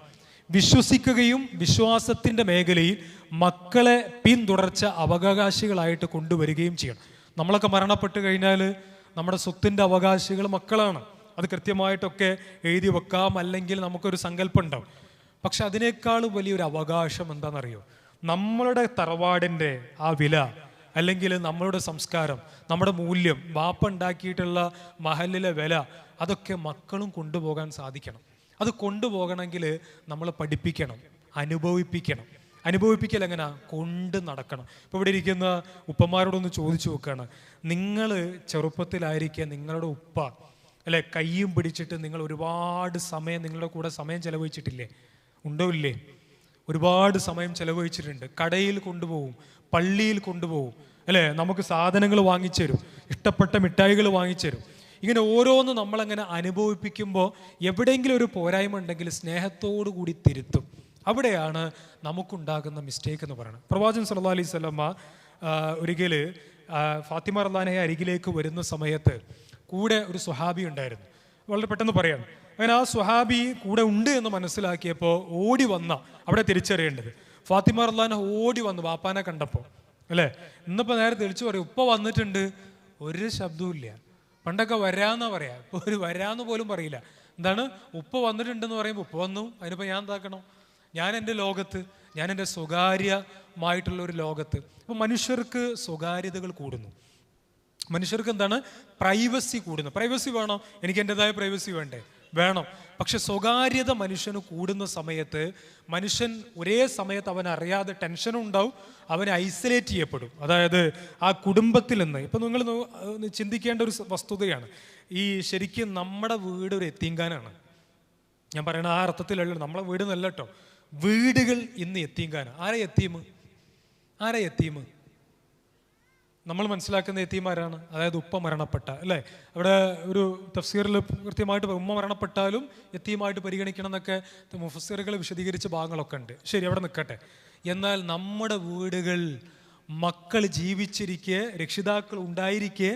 വിശ്വസിക്കുകയും വിശ്വാസത്തിൻ്റെ മേഖലയിൽ മക്കളെ പിന്തുടർച്ച അവകാശികളായിട്ട് കൊണ്ടുവരികയും ചെയ്യണം. നമ്മളൊക്കെ മരണപ്പെട്ട് കഴിഞ്ഞാൽ നമ്മുടെ സ്വത്തിൻ്റെ അവകാശികൾ മക്കളാണ്. അത് കൃത്യമായിട്ടൊക്കെ എഴുതി വെക്കാം, അല്ലെങ്കിൽ നമുക്കൊരു സങ്കല്പം ഉണ്ടാവും. പക്ഷെ അതിനേക്കാളും വലിയൊരു അവകാശം എന്താണെന്നറിയോ? നമ്മളുടെ തറവാടിൻ്റെ ആ വില, അല്ലെങ്കിൽ നമ്മളുടെ സംസ്കാരം, നമ്മുടെ മൂല്യം, വാപ്പ ഉണ്ടാക്കിയിട്ടുള്ള മഹലിലെ വില, അതൊക്കെ മക്കളും കൊണ്ടുപോകാൻ സാധിക്കണം. അത് കൊണ്ടുപോകണമെങ്കിൽ നമ്മൾ പഠിപ്പിക്കണം, അനുഭവിപ്പിക്കണം. അനുഭവിപ്പിക്കൽ എങ്ങനെ? കൊണ്ട് നടക്കണം. ഇപ്പോൾ ഇവിടെ ഇരിക്കുന്ന ഉപ്പമാരോടൊന്ന് ചോദിച്ചു നോക്കുകയാണ്, നിങ്ങൾ ചെറുപ്പത്തിലായിരിക്കുക നിങ്ങളുടെ ഉപ്പ, അല്ലെ, കയ്യും പിടിച്ചിട്ട് നിങ്ങൾ ഒരുപാട് സമയം നിങ്ങളുടെ കൂടെ സമയം ചെലവഴിച്ചിട്ടില്ലേ? ഉണ്ടോ ഇല്ലേ? ഒരുപാട് സമയം ചെലവഴിച്ചിട്ടുണ്ട്. കടയിൽ കൊണ്ടുപോകും, പള്ളിയിൽ കൊണ്ടുപോകും, അല്ലേ, നമുക്ക് സാധനങ്ങൾ വാങ്ങിച്ചു തരും, ഇഷ്ടപ്പെട്ട മിഠായികൾ വാങ്ങിച്ചു തരും. ഇങ്ങനെ ഓരോന്ന് നമ്മളങ്ങനെ അനുഭവിപ്പിക്കുമ്പോൾ എവിടെയെങ്കിലും ഒരു പോരായ്മ ഉണ്ടെങ്കിൽ സ്നേഹത്തോടു കൂടി തിരുത്തും. അവിടെയാണ് നമുക്കുണ്ടാകുന്ന മിസ്റ്റേക്ക് എന്ന് പറയുന്നത്. പ്രവാചകൻ സല്ലല്ലാഹു അലൈഹി വസല്ലമ ഒരിക്കൽ ഫാത്തിമ റളിയല്ലാഹുഅൻഹയെ അരികിലേക്ക് വരുന്ന സമയത്ത് കൂടെ ഒരു സ്വഹാബി ഉണ്ടായിരുന്നു. വളരെ പെട്ടെന്ന് പറയാം, അങ്ങനെ ആ സ്വഹാബി കൂടെ ഉണ്ട് എന്ന് മനസ്സിലാക്കിയപ്പോൾ ഓടി വന്ന, അവിടെ തിരിച്ചറിയേണ്ടത്, ഫാത്തിമ റളിയല്ലാഹു അൻഹ ഓടി വന്നു വാപ്പാനെ കണ്ടപ്പോൾ, അല്ലേ. ഇന്നിപ്പോൾ നേരെ തെളിച്ചു പറയും, ഉപ്പ വന്നിട്ടുണ്ട്, ഒരു ശബ്ദവും ഇല്ല. പണ്ടൊക്കെ വരാന്നാ പറയാ, ഇപ്പോൾ ഒരു വരാന്ന് പോലും പറയില്ല. എന്താണ്? ഉപ്പ വന്നിട്ടുണ്ടെന്ന് പറയുമ്പോൾ ഉപ്പ വന്നു, അതിനിപ്പോൾ ഞാൻ എന്താക്കണം? ഞാൻ എൻ്റെ ലോകത്ത്, ഞാൻ എൻ്റെ സ്വകാര്യമായിട്ടുള്ള ഒരു ലോകത്ത്. അപ്പോൾ മനുഷ്യർക്ക് സ്വകാര്യതകൾ കൂടുന്നു, മനുഷ്യർക്ക് എന്താണ്? പ്രൈവസി കൂടുന്നു. പ്രൈവസി വേണം, എനിക്ക് എൻ്റെതായ പ്രൈവസി വേണ്ടേ? വേണം. പക്ഷെ സ്വകാര്യത മനുഷ്യന് കൂടുന്ന സമയത്ത് മനുഷ്യൻ ഒരേ സമയത്ത് അവൻ അറിയാതെ ടെൻഷനും ഉണ്ടാവും, അവനെ ഐസൊലേറ്റ് ചെയ്യപ്പെടും. അതായത് ആ കുടുംബത്തിൽ നിന്ന്. ഇപ്പം നിങ്ങൾ ചിന്തിക്കേണ്ട ഒരു വസ്തുതയാണ്, ഈ ശരിക്കും നമ്മുടെ വീട് ഒരു എത്തീങ്കാനാണ്. ഞാൻ പറയണ ആ അർത്ഥത്തിലുള്ള നമ്മളെ വീട് എന്നല്ല കേട്ടോ, വീടുകൾ ഇന്ന് എത്തീങ്കാനാണ്. ആരാ യത്തീം? ആരാ യത്തീം? നമ്മൾ മനസ്സിലാക്കുന്ന യത്തീമാരാണ്, അതായത് ഉപ്പ മരണപ്പെട്ട, അല്ലേ. അവിടെ ഒരു തഫ്സീറിൽ കൃത്യമായിട്ട് ഉമ്മ മരണപ്പെട്ടാലും യത്തീമായിട്ട് പരിഗണിക്കണം എന്നൊക്കെ മുഫസ്സിറുകൾ വിശദീകരിച്ച ഭാഗങ്ങളൊക്കെ ഉണ്ട്. ശരി, അവിടെ നിൽക്കട്ടെ. എന്നാൽ നമ്മുടെ വീടുകൾ മക്കൾ ജീവിച്ചിരിക്കെ, രക്ഷിതാക്കൾ ഉണ്ടായിരിക്കെ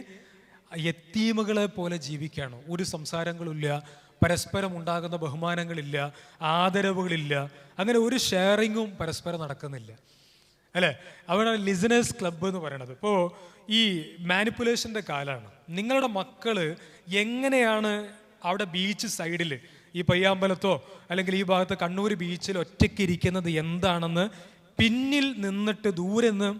യത്തീമുകളെ പോലെ ജീവിക്കുകയാണ്. ഒരു സംസാരങ്ങളില്ല, പരസ്പരം ഉണ്ടാകുന്ന ബഹുമാനങ്ങളില്ല, ആദരവുകളില്ല, അങ്ങനെ ഒരു ഷെയറിങ്ങും പരസ്പരം നടക്കുന്നില്ല, അല്ലേ. അവിടെ ലിസണേഴ്സ് ക്ലബ്ബ് എന്ന് പറയണത് ഇപ്പോൾ ഈ മാനിപ്പുലേഷൻ്റെ കാലമാണ്. നിങ്ങളുടെ മക്കൾ എങ്ങനെയാണ് അവിടെ ബീച്ച് സൈഡിൽ, ഈ പയ്യാമ്പലത്തോ അല്ലെങ്കിൽ ഈ ഭാഗത്ത് കണ്ണൂർ ബീച്ചിൽ ഒറ്റയ്ക്ക് ഇരിക്കുന്നത് എന്താണെന്ന് പിന്നിൽ നിന്നിട്ട് ദൂരെ നിന്ന്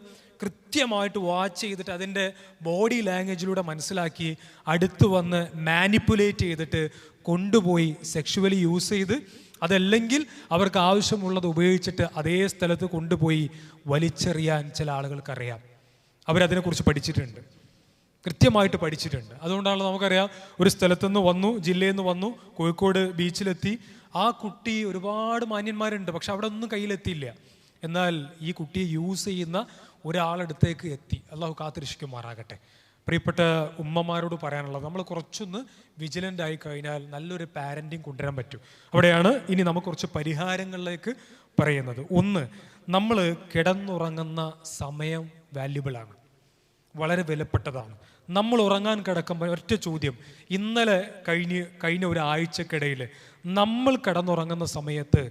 കൃത്യമായിട്ട് വാച്ച് ചെയ്തിട്ട് അതിൻ്റെ ബോഡി ലാംഗ്വേജിലൂടെ മനസ്സിലാക്കി അടുത്ത് വന്ന് മാനിപ്പുലേറ്റ് ചെയ്തിട്ട് കൊണ്ടുപോയി സെക്ഷുവലി യൂസ് ചെയ്ത്, അതല്ലെങ്കിൽ അവർക്ക് ആവശ്യമുള്ളത് ഉപയോഗിച്ചിട്ട് അതേ സ്ഥലത്ത് കൊണ്ടുപോയി വലിച്ചെറിയാൻ ചില ആളുകൾക്കറിയാം. അവരതിനെക്കുറിച്ച് പഠിച്ചിട്ടുണ്ട്, കൃത്യമായിട്ട് പഠിച്ചിട്ടുണ്ട്. അതുകൊണ്ടാണ് നമുക്കറിയാം, ഒരു സ്ഥലത്തുനിന്ന് വന്നു, ജില്ലയിൽ നിന്ന് വന്നു, കോഴിക്കോട് ബീച്ചിലെത്തി. ആ കുട്ടി, ഒരുപാട് മാന്യന്മാരുണ്ട്, പക്ഷെ അവിടെ ഒന്നും കയ്യിലെത്തിയില്ല. എന്നാൽ ഈ കുട്ടിയെ യൂസ് ചെയ്യുന്ന ഒരാളടുത്തേക്ക് എത്തി. അള്ളാഹു കാത്തിരക്ഷിക്കുമാറാകട്ടെ. പ്രിയപ്പെട്ട ഉമ്മമാരോട് പറയാനുള്ളത്, നമ്മൾ കുറച്ചൊന്ന് വിജിലൻ്റ് ആയി കഴിഞ്ഞാൽ നല്ലൊരു പാരൻറ്റിങ് കൊണ്ടുവരാൻ പറ്റും. അവിടെയാണ് ഇനി നമുക്ക് കുറച്ച് പരിഹാരങ്ങളിലേക്ക് പറയുന്നത്. ഒന്ന്, നമ്മൾ കിടന്നുറങ്ങുന്ന സമയം വാല്യുബിളാണ്, വളരെ വിലപ്പെട്ടതാണ്. നമ്മൾ ഉറങ്ങാൻ കിടക്കുമ്പോൾ ഒറ്റ ചോദ്യം, ഇന്നലെ കഴിഞ്ഞ ഒരാഴ്ചക്കിടയിൽ നമ്മൾ കിടന്നുറങ്ങുന്ന സമയത്ത്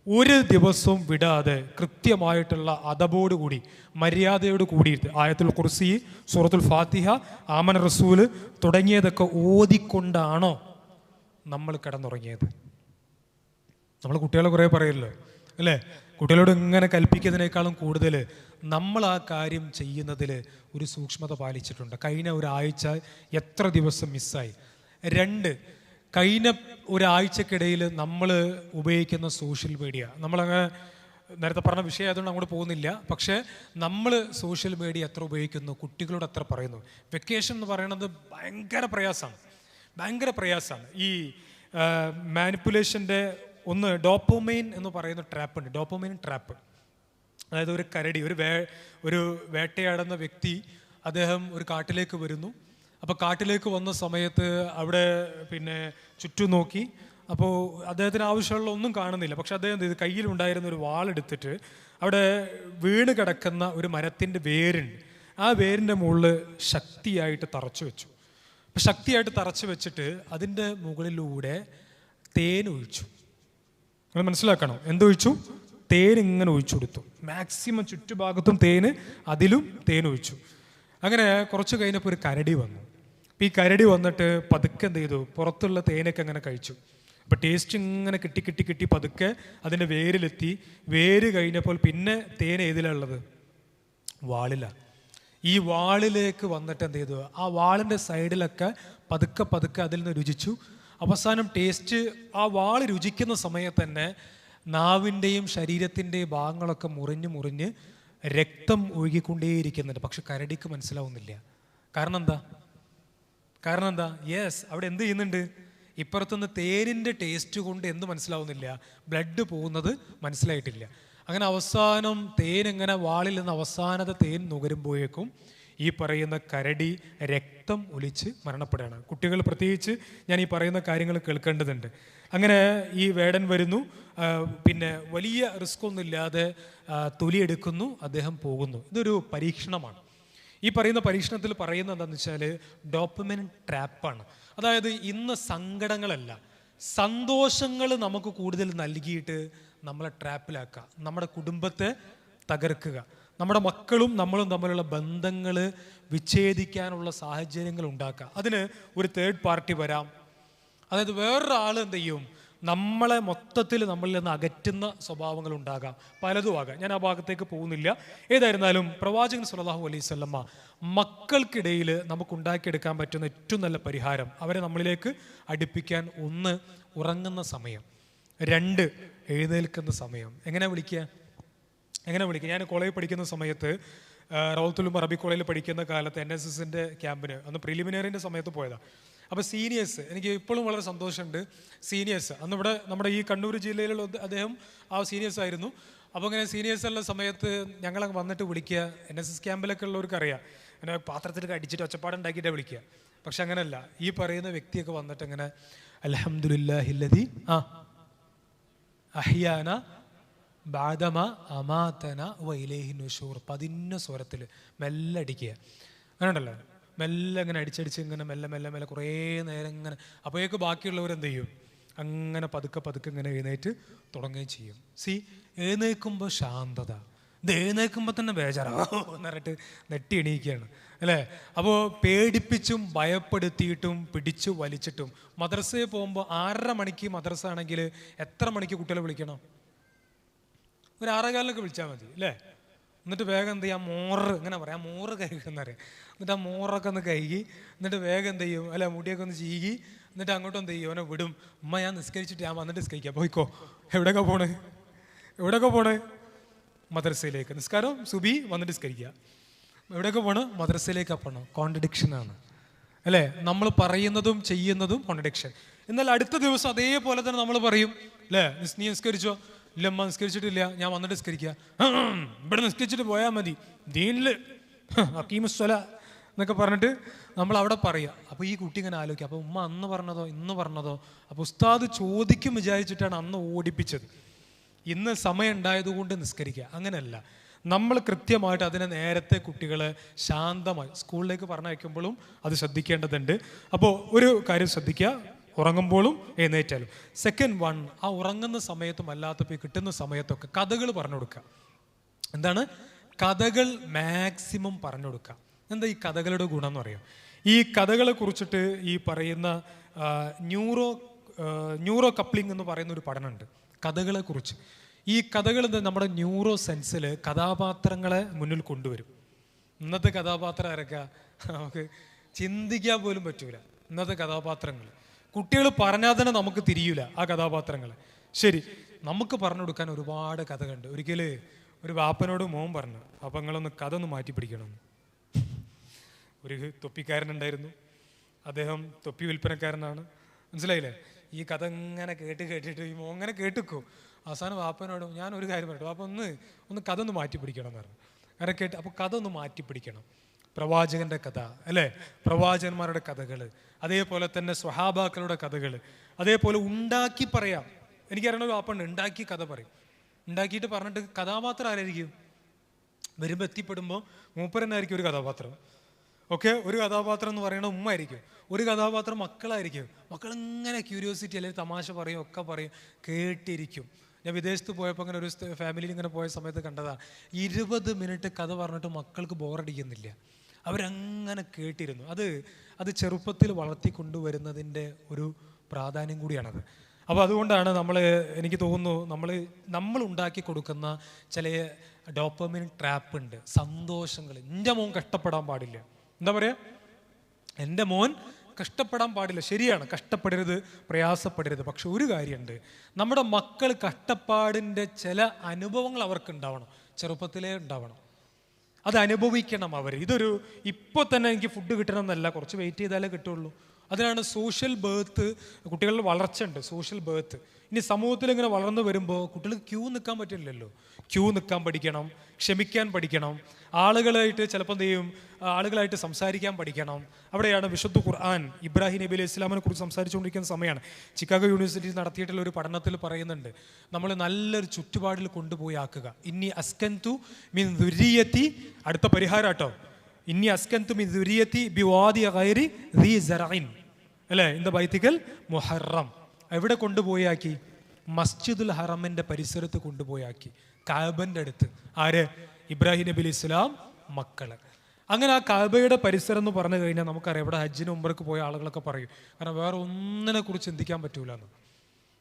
ഒരു ദിവസവും വിടാതെ കൃത്യമായിട്ടുള്ള അദബോട് കൂടി, മര്യാദയോട് കൂടിയിട്ട് ആയത്തുൽ കുർസി, സൂറത്തുൽ ഫാത്തിഹ, ആമന റസൂല് തുടങ്ങിയതൊക്കെ ഓതിക്കൊണ്ടാണോ നമ്മൾ കിടന്നുറങ്ങിയത്? നമ്മൾ കുട്ടികളെ കുറേ പറയല്ലോ അല്ലേ? കുട്ടികളോട് ഇങ്ങനെ കൽപ്പിക്കുന്നതിനേക്കാളും കൂടുതൽ നമ്മൾ ആ കാര്യം ചെയ്യുന്നതിൽ ഒരു സൂക്ഷ്മത പാലിച്ചിട്ടുണ്ട്. കഴിഞ്ഞ ഒരാഴ്ച എത്ര ദിവസം മിസ്സായി? രണ്ട്, കഴിഞ്ഞ ഒരാഴ്ചക്കിടയിൽ നമ്മൾ ഉപയോഗിക്കുന്ന സോഷ്യൽ മീഡിയ, നമ്മളങ്ങനെ നേരത്തെ പറഞ്ഞ വിഷയം ആയതുകൊണ്ട് അങ്ങോട്ട് പോകുന്നില്ല, പക്ഷേ നമ്മൾ സോഷ്യൽ മീഡിയ എത്ര ഉപയോഗിക്കുന്നു, കുട്ടികളോട് എത്ര പറയുന്നു? വെക്കേഷൻ എന്ന് പറയുന്നത് ഭയങ്കര പ്രയാസമാണ്. ഈ മാനിപ്പുലേഷൻ്റെ ഒന്ന് ഡോപ്പോമൈൻ എന്ന് പറയുന്ന ട്രാപ്പുണ്ട്, ഡോപ്പോമൈൻ ട്രാപ്പ്. അതായത് ഒരു കരടി, ഒരു വേട്ടയാടുന്ന വ്യക്തി, അദ്ദേഹം ഒരു കാട്ടിലേക്ക് വരുന്നു. അപ്പോൾ കാട്ടിലേക്ക് വന്ന സമയത്ത് അവിടെ ചുറ്റും നോക്കി. അപ്പോൾ അദ്ദേഹത്തിന് ആവശ്യമുള്ള ഒന്നും കാണുന്നില്ല. പക്ഷെ അദ്ദേഹം ഇത് കയ്യിലുണ്ടായിരുന്ന ഒരു വാളെടുത്തിട്ട് അവിടെ വീണ് കിടക്കുന്ന ഒരു മരത്തിൻ്റെ വേരുണ്ട്, ആ വേരിൻ്റെ മുകളിൽ ശക്തിയായിട്ട് തറച്ചു വെച്ചു. അപ്പം ശക്തിയായിട്ട് തറച്ചു വെച്ചിട്ട് അതിൻ്റെ മുകളിലൂടെ തേൻ ഒഴിച്ചു. നിങ്ങൾ മനസ്സിലാക്കണം, എന്തൊഴിച്ചു? തേൻ ഇങ്ങനെ ഒഴിച്ചു കൊടുത്തു. മാക്സിമം ചുറ്റുഭാഗത്തും അതിലും തേൻ ഒഴിച്ചു. അങ്ങനെ കുറച്ച് കഴിഞ്ഞപ്പോൾ ഒരു കരടി വന്നു. അപ്പം ഈ കരടി വന്നിട്ട് പതുക്കെ എന്ത് ചെയ്തു? പുറത്തുള്ള തേനൊക്കെ അങ്ങനെ കഴിച്ചു. അപ്പം ടേസ്റ്റ് ഇങ്ങനെ കിട്ടി പതുക്കെ അതിൻ്റെ വേരിലെത്തി. വേര് കഴിഞ്ഞപ്പോൾ പിന്നെ തേൻ ഏതിലുള്ളത്? വാളിലാണ്. ഈ വാളിലേക്ക് വന്നിട്ട് എന്ത് ചെയ്തു? ആ വാളിൻ്റെ സൈഡിലൊക്കെ പതുക്കെ അതിൽ നിന്ന് രുചിച്ചു. അവസാനം ടേസ്റ്റ്, ആ വാൾ രുചിക്കുന്ന സമയത്ത് തന്നെ നാവിൻ്റെയും ശരീരത്തിൻ്റെയും ഭാഗങ്ങളൊക്കെ മുറിഞ്ഞ് രക്തം ഒഴുകിക്കൊണ്ടേയിരിക്കുന്നുണ്ട്. പക്ഷെ കരടിക്ക് മനസ്സിലാവുന്നില്ല. കാരണം എന്താ? യെസ്, അവിടെ എന്ത് ചെയ്യുന്നുണ്ട്? ഇപ്പുറത്തുനിന്ന് തേനിൻ്റെ ടേസ്റ്റ് കൊണ്ട് എന്ത് മനസ്സിലാവുന്നില്ല? ബ്ലഡ് പോകുന്നത് മനസ്സിലായിട്ടില്ല. അങ്ങനെ അവസാനം തേൻ ഇങ്ങനെ വാളിൽ നിന്ന് അവസാനത്തെ തേൻ നുകരുമ്പോഴേക്കും ഈ പറയുന്ന കരടി രക്തം ഒലിച്ച് മരണപ്പെടുകയാണ്. കുട്ടികൾ പ്രത്യേകിച്ച് ഞാൻ ഈ പറയുന്ന കാര്യങ്ങൾ കേൾക്കേണ്ടതുണ്ട്. അങ്ങനെ ഈ വേടൻ വരുന്നു, വലിയ റിസ്ക് ഒന്നും ഇല്ലാതെ തൊലിയെടുക്കുന്നു, അദ്ദേഹം പോകുന്നു. ഇതൊരു പരീക്ഷണമാണ്. ഈ പറയുന്ന പരീക്ഷണത്തിൽ പറയുന്നത് എന്താണെന്ന് വെച്ചാൽ ഡോപ്പമിൻ ട്രാപ്പാണ്. അതായത് ഇന്ന് സങ്കടങ്ങളല്ല, സന്തോഷങ്ങൾ നമുക്ക് കൂടുതൽ നൽകിയിട്ട് നമ്മളെ ട്രാപ്പിലാക്കുക, നമ്മുടെ കുടുംബത്തെ തകർക്കുക, നമ്മുടെ മക്കളും നമ്മളും തമ്മിലുള്ള ബന്ധങ്ങൾ വിച്ഛേദിക്കാനുള്ള സാഹചര്യങ്ങൾ ഉണ്ടാക്കുക. അതിന് ഒരു തേർഡ് പാർട്ടി വരാം. അതായത് വേറൊരാൾ എന്ത് ചെയ്യും? നമ്മളെ മൊത്തത്തിൽ നമ്മളിൽ നിന്ന് അകറ്റുന്ന സ്വഭാവങ്ങൾ ഉണ്ടാകാം, പലതും ആകാം. ഞാൻ ആ ഭാഗത്തേക്ക് പോകുന്നില്ല. ഏതായിരുന്നാലും പ്രവാചകൻ സല്ലല്ലാഹു അലൈഹി വസല്ലമ മക്കൾക്കിടയിൽ നമുക്ക് ഉണ്ടാക്കിയെടുക്കാൻ പറ്റുന്ന ഏറ്റവും നല്ല പരിഹാരം, അവരെ നമ്മളിലേക്ക് അടുപ്പിക്കാൻ, ഒന്ന് ഉറങ്ങുന്ന സമയം, രണ്ട് എഴുന്നേൽക്കുന്ന സമയം. എങ്ങനെ വിളിക്കുക? ഞാൻ കോളേജിൽ പഠിക്കുന്ന സമയത്ത് റൗത്തുലും അറബി കോളേജിൽ പഠിക്കുന്ന കാലത്ത് NSSൻ്റെ ക്യാമ്പിന്, അന്ന് പ്രിലിമിനറിൻ്റെ സമയത്ത് പോയതാണ്. അപ്പോൾ സീനിയേഴ്സ്, എനിക്ക് ഇപ്പോഴും വളരെ സന്തോഷമുണ്ട്. സീനിയേഴ്സ് അന്ന് ഇവിടെ നമ്മുടെ ഈ കണ്ണൂർ ജില്ലയിലുള്ള അദ്ദേഹം ആ സീനിയേഴ്സ് ആയിരുന്നു. അപ്പോൾ അങ്ങനെ സീനിയേഴ്സുള്ള സമയത്ത് ഞങ്ങളങ്ങ് വന്നിട്ട് വിളിക്കുക. NSS ക്യാമ്പിലൊക്കെ ഉള്ളവർക്ക് അറിയാം, അങ്ങനെ പാത്രത്തിലൊക്കെ അടിച്ചിട്ട് ഒച്ചപ്പാടുണ്ടാക്കിയിട്ടാണ് വിളിക്കുക. പക്ഷെ അങ്ങനെയല്ല, ഈ പറയുന്ന വ്യക്തിയൊക്കെ വന്നിട്ട് അങ്ങനെ അൽഹംദുലില്ലാഹില്ലദി അഹ്യാന ബാദമ അമാതന വഇലൈഹി നുശൂർ, 11 സ്വരത്തിൽ മെല്ലെ അടിക്കുക. അങ്ങനെ ഉണ്ടല്ലോ, മെല്ലെ ഇങ്ങനെ അടിച്ചടിച്ച് ഇങ്ങനെ മെല്ലെ കുറേ നേരം ഇങ്ങനെ. അപ്പോഴേക്ക് ബാക്കിയുള്ളവരെന്ത് ചെയ്യും? അങ്ങനെ പതുക്കെ ഇങ്ങനെ എഴുന്നേറ്റ് തുടങ്ങുകയും ചെയ്യും. എഴുന്നേൽക്കുമ്പോൾ ശാന്തത, ഇത് എഴുന്നേൽക്കുമ്പോൾ തന്നെ ബേജാറാവും എന്നിട്ട് നെട്ടി എണീക്കുകയാണ് അല്ലേ? അപ്പോൾ പേടിപ്പിച്ചും ഭയപ്പെടുത്തിയിട്ടും പിടിച്ചു വലിച്ചിട്ടും. മദ്രസയിൽ പോകുമ്പോൾ 6:30 മണിക്ക് മദ്രസ ആണെങ്കിൽ എത്ര മണിക്ക് കുട്ടികളെ വിളിക്കണം? ഒരു 6:15 വിളിച്ചാൽ മതി അല്ലേ? എന്നിട്ട് വേഗം എന്ത് ചെയ്യാം? ഇങ്ങനെ പറയാം, മോറ് കഴുകുന്നറിയാം. എന്നിട്ട് ആ മോറൊക്കെ ഒന്ന് കഴുകി, എന്നിട്ട് വേഗം എന്ത് ചെയ്യും? അല്ല, മുടിയൊക്കെ ഒന്ന് ചീകി, എന്നിട്ട് അങ്ങോട്ടും എന്ത് ചെയ്യും? അവനെ വിടും. ഉമ്മ ഞാൻ നിസ്കരിച്ചിട്ട് ഞാൻ വന്നിട്ട് നിസ്കരിക്കാം, പോയിക്കോ. എവിടെയൊക്കെ പോണേ? മദ്രസയിലേക്ക്. നിസ്കാരം സുബി വന്നിട്ട് നിസ്കരിക്കുക. എവിടെയൊക്കെ പോകണം? മദ്രസയിലേക്ക് പോകണം. കോൺട്രഡിക്ഷനാണ് അല്ലേ? നമ്മൾ പറയുന്നതും ചെയ്യുന്നതും കോൺട്രഡിക്ഷൻ. എന്നാൽ അടുത്ത ദിവസം അതേപോലെ തന്നെ നമ്മൾ പറയും അല്ലേ, നീ നിസ്കരിച്ചോ? ഇല്ലമ്മ നിസ്കരിച്ചിട്ടില്ല, ഞാൻ വന്നിട്ട് നിസ്കരിക്കുക. ഇവിടെ നിസ്കരിച്ചിട്ട് പോയാൽ മതി, ദീനില് അക്കീമുസ്വല എന്നൊക്കെ പറഞ്ഞിട്ട് നമ്മൾ അവിടെ പറയുക. അപ്പോൾ ഈ കുട്ടി ഇങ്ങനെ ആലോചിക്കുക, അപ്പോൾ ഉമ്മ അന്ന് പറഞ്ഞതോ ഇന്ന് പറഞ്ഞതോ? അപ്പോൾ ഉസ്താദ് ചോദിക്കും വിചാരിച്ചിട്ടാണ് അന്ന് ഓടിപ്പിച്ചത്, ഇന്ന് സമയം ഉണ്ടായതുകൊണ്ട് നിസ്കരിക്കുക. അങ്ങനെയല്ല, നമ്മൾ കൃത്യമായിട്ട് അതിനെ നേരത്തെ കുട്ടികളെ ശാന്തമായി സ്കൂളിലേക്ക് പറഞ്ഞയക്കുമ്പോഴും അത് ശ്രദ്ധിക്കേണ്ടതുണ്ട്. അപ്പോൾ ഒരു കാര്യം ശ്രദ്ധിക്കുക, ഉറങ്ങുമ്പോഴും എഴുന്നേറ്റാലും. സെക്കൻഡ് വൺ, ആ ഉറങ്ങുന്ന സമയത്തും അല്ലാത്തപ്പോൾ കിട്ടുന്ന സമയത്തൊക്കെ കഥകൾ പറഞ്ഞു കൊടുക്കുക. എന്താണ്? കഥകൾ മാക്സിമം പറഞ്ഞു കൊടുക്കുക. എന്താ ഈ കഥകളുടെ ഗുണം എന്ന് പറയാം? ഈ കഥകളെ കുറിച്ചിട്ട് ഈ പറയുന്ന ന്യൂറോ കപ്ലിംഗ് എന്ന് പറയുന്ന ഒരു പഠനമുണ്ട് കഥകളെ കുറിച്ച്. ഈ കഥകൾ നമ്മുടെ ന്യൂറോ സെൻസിൽ കഥാപാത്രങ്ങളെ മുന്നിൽ കൊണ്ടുവരും. ഇന്നത്തെ കഥാപാത്രം ആരൊക്കെ നമുക്ക് ചിന്തിക്കാൻ പോലും പറ്റൂല. ഇന്നത്തെ കഥാപാത്രങ്ങൾ കുട്ടികൾ പറഞ്ഞാൽ തന്നെ നമുക്ക് തിരിയൂല ആ കഥാപാത്രങ്ങൾ. ശരി, നമുക്ക് പറഞ്ഞു കൊടുക്കാൻ ഒരുപാട് കഥകളുണ്ട്. ഒരിക്കൽ ഒരു വാപ്പനോട് മോൻ പറഞ്ഞു, അപ്പം നിങ്ങളൊന്ന് കഥ ഒന്ന് മാറ്റി പിടിക്കണം. ഒരു തൊപ്പിക്കാരനുണ്ടായിരുന്നു, അദ്ദേഹം തൊപ്പി വിൽപ്പനക്കാരനാണ്, മനസ്സിലായില്ലേ? ഈ കഥ ഇങ്ങനെ കേട്ടിട്ട് ഈ മോൻ ഇങ്ങനെ കേട്ടിക്കോ. അവസാനം വാപ്പനോട് ഞാൻ ഒരു കാര്യം പറയട്ടെ, വാപ്പ ഒന്ന് കഥ ഒന്ന് മാറ്റി പിടിക്കണം എന്ന് പറഞ്ഞു. അങ്ങനെ കേട്ട്, അപ്പോൾ കഥ ഒന്ന് മാറ്റി പിടിക്കണം. പ്രവാചകന്റെ കഥ അല്ലേ, പ്രവാചകന്മാരുടെ കഥകൾ, അതേപോലെ തന്നെ സ്വഹാബാക്കളുടെ കഥകൾ, അതേപോലെ ഉണ്ടാക്കി പറയാം. എനിക്കറിയണ ഒരു വാപ്പുണ്ട്, ഉണ്ടാക്കി കഥ പറയും. ഉണ്ടാക്കിയിട്ട് പറഞ്ഞിട്ട് കഥാപാത്രം ആരായിരിക്കും? വരുമ്പോൾ എത്തിപ്പെടുമ്പോൾ മൂപ്പരനായിരിക്കും ഒരു കഥാപാത്രം. ഓക്കെ, ഒരു കഥാപാത്രം എന്ന് പറയുന്നത് ഉമ്മ ആയിരിക്കും, ഒരു കഥാപാത്രം മക്കളായിരിക്കും. മക്കളിങ്ങനെ ക്യൂരിയോസിറ്റി അല്ലെങ്കിൽ തമാശ പറയും, ഒക്കെ പറയും, കേട്ടിരിക്കും. ഞാൻ വിദേശത്ത് പോയപ്പോൾ അങ്ങനെ ഒരു ഫാമിലിയിൽ ഇങ്ങനെ പോയ സമയത്ത് കണ്ടതാണ്, 20 മിനിറ്റ് കഥ പറഞ്ഞിട്ട് മക്കൾക്ക് ബോറടിക്കുന്നില്ല, അവരങ്ങനെ കേട്ടിരുന്നു. അത് ചെറുപ്പത്തിൽ വളർത്തിക്കൊണ്ടുവരുന്നതിൻ്റെ ഒരു പ്രാധാന്യം കൂടിയാണത്. അപ്പോൾ അതുകൊണ്ടാണ് എനിക്ക് തോന്നുന്നു നമ്മൾ ഉണ്ടാക്കി കൊടുക്കുന്ന ചില ഡോപ്പമിൻ ട്രാപ്പ് ഉണ്ട്, സന്തോഷങ്ങൾ. എൻ്റെ മോൻ കഷ്ടപ്പെടാൻ പാടില്ല, എന്താ പറയുക, എൻ്റെ മോൻ കഷ്ടപ്പെടാൻ പാടില്ല. ശരിയാണ്, കഷ്ടപ്പെടരുത്, പ്രയാസപ്പെടരുത്. പക്ഷെ ഒരു കാര്യമുണ്ട്, നമ്മുടെ മക്കൾ കഷ്ടപ്പാടിൻ്റെ ചില അനുഭവങ്ങൾ അവർക്ക് ഉണ്ടാവണം, ചെറുപ്പത്തിലേ ഉണ്ടാവണം. അത് അനുഭവിക്കണം അവർ. ഇപ്പോൾ തന്നെ എനിക്ക് ഫുഡ് കിട്ടണം എന്നല്ല, കുറച്ച് വെയിറ്റ് ചെയ്താലേ കിട്ടുള്ളൂ. അതിനാണ് സോഷ്യൽ ബേർത്ത്, കുട്ടികളുടെ വളർച്ച ഉണ്ട്, സോഷ്യൽ ബേർത്ത്. ഇനി സമൂഹത്തിൽ ഇങ്ങനെ വളർന്നു വരുമ്പോൾ കുട്ടികൾക്ക് ക്യൂ നിൽക്കാൻ പറ്റില്ലല്ലോ. ക്യൂ നിൽക്കാൻ പഠിക്കണം, ക്ഷമിക്കാൻ പഠിക്കണം, ആളുകളായിട്ട് ചിലപ്പോൾ എന്ത് ചെയ്യും, ആളുകളായിട്ട് സംസാരിക്കാൻ പഠിക്കണം. അവിടെയാണ് വിശുദ്ധ ഖുർആൻ ഇബ്രാഹിം നബി അലൈഹി ഇസ്ലാമിനെ കുറിച്ച് സംസാരിച്ചുകൊണ്ടിരിക്കുന്ന സമയമാണ്. ചിക്കാഗോ യൂണിവേഴ്സിറ്റി നടത്തിയിട്ടുള്ള ഒരു പഠനത്തിൽ പറയുന്നുണ്ട്, നമ്മൾ നല്ലൊരു ചുറ്റുപാടിൽ കൊണ്ടുപോയി ആക്കുക. ഇന്നി അസ്കൻതു മിൻ ദുരിയത്തി, അടുത്ത പരിഹാരം കേട്ടോ, ഇന്നി അസ്കൻതു മിൻ ദുരിയത്തി ബിവാദി ഗൈരി ദീ സറഇൻ അല്ലേ, ഇന്ത ബൈത്തിക്കൽ മുഹറം. എവിടെ കൊണ്ടുപോയി ആക്കി? മസ്ജിദുൽ ഹറമിൻ്റെ പരിസരത്ത് കൊണ്ടുപോയി ആക്കി, കഅബൻ്റെ അടുത്ത്. ആര്? ഇബ്രാഹിം നബി അലൈഹി ഇസ്ലാം മക്കള്. അങ്ങനെ ആ കഅബയുടെ പരിസരം എന്ന് പറഞ്ഞു കഴിഞ്ഞാൽ നമുക്കറിയാം, ഇവിടെ ഹജ്ജിന് ഉംറയ്ക്ക് പോയ ആളുകളൊക്കെ പറയും, കാരണം വേറെ ഒന്നിനെ കുറിച്ച് ചിന്തിക്കാൻ പറ്റൂല എന്ന്.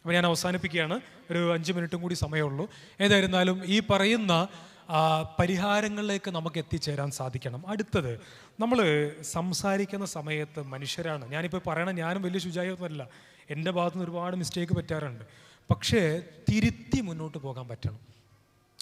അപ്പോൾ ഞാൻ അവസാനിപ്പിക്കുകയാണ്, ഒരു 5 മിനിറ്റും കൂടി സമയമുള്ളൂ. ഏതായിരുന്നാലും ഈ പറയുന്ന പരിഹാരങ്ങളിലേക്ക് നമുക്ക് എത്തിച്ചേരാൻ സാധിക്കണം. അടുത്തത്, നമ്മൾ സംസാരിക്കുന്ന സമയത്ത് മനുഷ്യരാണ്. ഞാനിപ്പോൾ പറയണം, ഞാനും വലിയ ശുചായൊന്നുമല്ല, എൻ്റെ ഭാഗത്തുനിന്ന് ഒരുപാട് മിസ്റ്റേക്ക് പറ്റാറുണ്ട്. പക്ഷേ തിരുത്തി മുന്നോട്ട് പോകാൻ പറ്റണം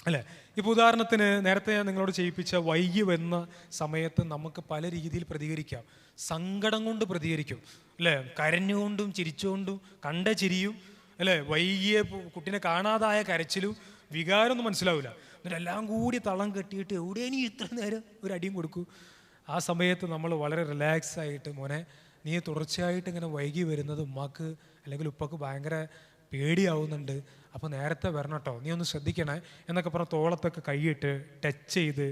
അല്ലേ? ഇപ്പോൾ ഉദാഹരണത്തിന് നേരത്തെ ഞാൻ നിങ്ങളോട് ചെയ്യിപ്പിച്ച വൈകി വന്ന സമയത്ത് നമുക്ക് പല രീതിയിൽ പ്രതികരിക്കാം. സങ്കടം കൊണ്ട് പ്രതികരിക്കും അല്ലേ, കരഞ്ഞുകൊണ്ടും ചിരിച്ചുകൊണ്ടും, കണ്ട ചിരിയും അല്ലേ, വൈകിയ കുട്ടീനെ കാണാതായ കരച്ചിലും, വികാരമൊന്നും മനസ്സിലാവില്ല. എന്നിട്ട് എല്ലാം കൂടി തളം കെട്ടിയിട്ട് എവിടെ നീ ഇത്ര നേരം ഒരു അടിയും കൊടുക്കൂ. ആ സമയത്ത് നമ്മൾ വളരെ റിലാക്സ് ആയിട്ട്, മോനെ നീ തുടർച്ചയായിട്ട് ഇങ്ങനെ വൈകി വരുന്നത് ഉമ്മാക്ക് അല്ലെങ്കിൽ ഉപ്പക്ക് ഭയങ്കര പേടിയാവുന്നുണ്ട്, അപ്പോൾ നേരത്തെ വരണം കേട്ടോ, നീ ഒന്ന് ശ്രദ്ധിക്കണേ എന്നൊക്കെ പറഞ്ഞ് തോളത്തൊക്കെ കൈയിട്ട് ടച്ച് ചെയ്ത്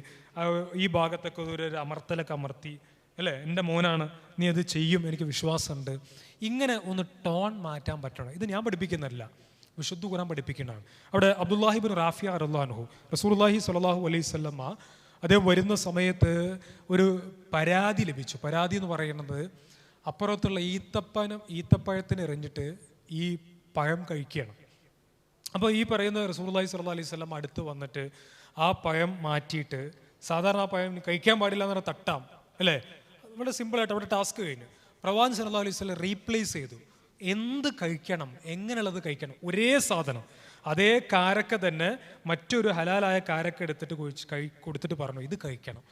ഈ ഭാഗത്തൊക്കെ ഒരു അമർത്തലൊക്കെ അമർത്തി അല്ലേ, എൻ്റെ മോനാണ്, നീ അത് ചെയ്യും, എനിക്ക് വിശ്വാസമുണ്ട്. ഇങ്ങനെ ഒന്ന് ടോൺ മാറ്റാൻ പറ്റണം. ഇത് ഞാൻ പഠിപ്പിക്കുന്നതല്ല, വിശുദ്ധ ഖുർആൻ പഠിപ്പിക്കുന്നതാണ്. അവിടെ അബ്ദുല്ലാഹി ബിൻ റാഫിയ റളിയല്ലാഹു അൻഹു, റസൂലുള്ളാഹി സ്വല്ലല്ലാഹു അലൈഹി വസല്ലമ അദ്ദേഹം വരുന്ന സമയത്ത് ഒരു പരാതി ലഭിച്ചു. പരാതി എന്ന് പറയുന്നത്, അപ്പുറത്തുള്ള ഈത്തപ്പഴത്തിന് എറിഞ്ഞിട്ട് ഈ പഴം കഴിക്കുകയാണ്. അപ്പോൾ ഈ പറയുന്ന റസൂലുള്ളാഹി സ്വല്ലല്ലാഹു അലൈഹി വസല്ലം അടുത്ത് വന്നിട്ട് ആ പഴം മാറ്റിയിട്ട്, സാധാരണ ആ പഴം കഴിക്കാൻ പാടില്ല എന്ന് പറഞ്ഞാൽ തട്ടാം അല്ലേ, വളരെ സിമ്പിളായിട്ട് അവിടെ ടാസ്ക് കഴിഞ്ഞു. പ്രവാചകൻ സല്ലല്ലാഹു അലൈഹി വസല്ലം റീപ്ലേസ് ചെയ്തു. എന്ത് കഴിക്കണം, എങ്ങനെയുള്ളത് കഴിക്കണം, ഒരേ സാധനം, അതേ കാരക്ക തന്നെ മറ്റൊരു ഹലാലായ കാരക്ക എടുത്തിട്ട് കൊടുത്തിട്ട് പറഞ്ഞു ഇത് കഴിക്കണം.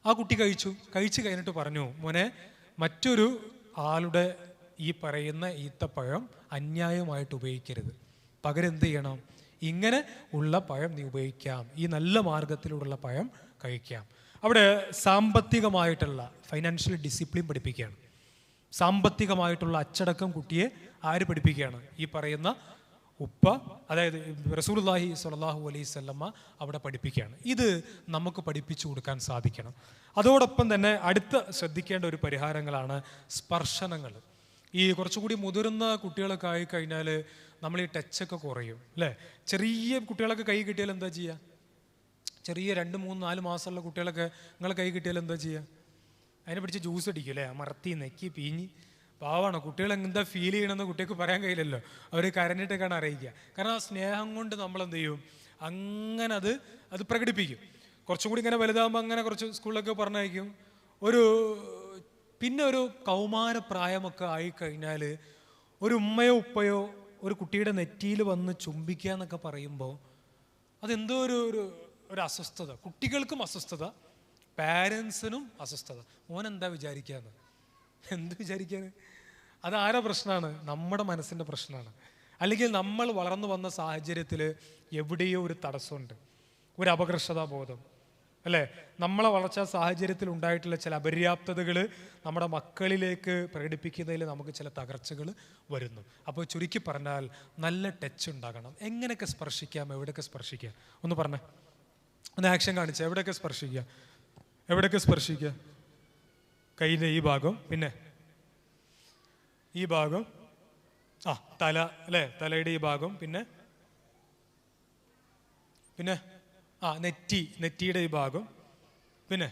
ആ കുട്ടി കഴിച്ചു കഴിഞ്ഞിട്ട് പറഞ്ഞു, മോനെ മറ്റൊരു ആളുടെ ഈ പറയുന്ന ഈത്തപ്പഴം അന്യായമായിട്ട് ഉപയോഗിക്കരുത്, പകരം എന്ത് ചെയ്യണം, ഇങ്ങനെ ഉള്ള പഴം നീ ഉപയോഗിക്കാം, ഈ നല്ല മാർഗത്തിലൂടെയുള്ള പഴം കഴിക്കാം. അവിടെ സാമ്പത്തികമായിട്ടുള്ള ഫൈനാൻഷ്യൽ ഡിസിപ്ലിൻ പഠിപ്പിക്കുകയാണ്. സാമ്പത്തികമായിട്ടുള്ള അച്ചടക്കം കുട്ടിയെ ആര് പഠിപ്പിക്കുകയാണ്? ഈ പറയുന്ന ഉപ്പ, അതായത് റസൂലുള്ളാഹി സ്വല്ലല്ലാഹു അലൈഹി വസല്ലമ അവിടെ പഠിപ്പിക്കുകയാണ്. ഇത് നമുക്ക് പഠിപ്പിച്ചു കൊടുക്കാൻ സാധിക്കണം. അതോടൊപ്പം തന്നെ അടുത്ത ശ്രദ്ധിക്കേണ്ട ഒരു പരിഹാരങ്ങളാണ് സ്പർശനങ്ങൾ. ഈ കുറച്ചുകൂടി മുതിർന്ന കുട്ടികളൊക്കെ ആയിക്കഴിഞ്ഞാൽ നമ്മൾ ഈ ടച്ചൊക്കെ കുറയും അല്ലേ. ചെറിയ കുട്ടികളൊക്കെ കൈ കിട്ടിയാൽ എന്താ ചെയ്യുക? ചെറിയ 2, 3, 4 മാസമുള്ള കുട്ടികളൊക്കെ നിങ്ങളെ കൈ കിട്ടിയാൽ എന്താ ചെയ്യുക? അതിനെ പിടിച്ച് ജ്യൂസ് അടിക്കും അല്ലേ, അമർത്തി നെക്കി പീഞ്ഞ്. പാവാണ് കുട്ടികൾ എന്താ ഫീൽ ചെയ്യണമെന്ന് കുട്ടികൾക്ക് പറയാൻ കഴിയില്ലല്ലോ, അവർ കരഞ്ഞിട്ടൊക്കെയാണ് അറിയിക്കുക. കാരണം ആ സ്നേഹം കൊണ്ട് നമ്മൾ എന്ത് ചെയ്യും, അങ്ങനെ അത് പ്രകടിപ്പിക്കും. കുറച്ചും കൂടി ഇങ്ങനെ വലുതാകുമ്പോൾ അങ്ങനെ കുറച്ച് സ്കൂളിലൊക്കെ പറഞ്ഞയക്കും. പിന്നെ ഒരു കൗമാരപ്രായമൊക്കെ ആയിക്കഴിഞ്ഞാൽ ഒരു ഉമ്മയോ ഉപ്പയോ ഒരു കുട്ടിയുടെ നെറ്റിയിൽ വന്ന് ചുംബിക്കുക എന്നൊക്കെ പറയുമ്പോൾ അതെന്തോ ഒരു അസ്വസ്ഥത. കുട്ടികൾക്കും അസ്വസ്ഥത, പാരൻസിനും അസ്വസ്ഥത. മോനെന്താ വിചാരിക്കാന്ന്, എന്ത് വിചാരിക്കാൻ? അതാരാ പ്രശ്നമാണ്? നമ്മുടെ മനസ്സിൻ്റെ പ്രശ്നമാണ്. അല്ലെങ്കിൽ നമ്മൾ വളർന്നു വന്ന സാഹചര്യത്തിൽ എവിടെയോ ഒരു തടസ്സമുണ്ട്, ഒരു അപകർഷതാബോധം അല്ലേ. നമ്മളെ വളർച്ചാ സാഹചര്യത്തിൽ ഉണ്ടായിട്ടുള്ള ചില അപര്യാപ്തതകൾ നമ്മുടെ മക്കളിലേക്ക് പ്രകടിപ്പിക്കുന്നതിൽ നമുക്ക് ചില തകർച്ചകൾ വരുന്നു. അപ്പോൾ ചുരുക്കി പറഞ്ഞാൽ നല്ല ടച്ച് ഉണ്ടാകണം. എങ്ങനെയൊക്കെ സ്പർശിക്കാം, എവിടെയൊക്കെ സ്പർശിക്കാം? ഒന്ന് പറഞ്ഞേ, ഒന്ന് ആക്ഷൻ കാണിച്ചാൽ. എവിടെയൊക്കെ സ്പർശിക്കുക? എവിടെയൊക്കെ സ്പർശിക്കുക? കയ്യിൻ്റെ ഈ ഭാഗം, പിന്നെ ഈ ഭാഗം, തല അല്ലേ, തലയുടെ ഈ ഭാഗം, പിന്നെ നെറ്റിയുടെ ഈ ഭാഗം, പിന്നെ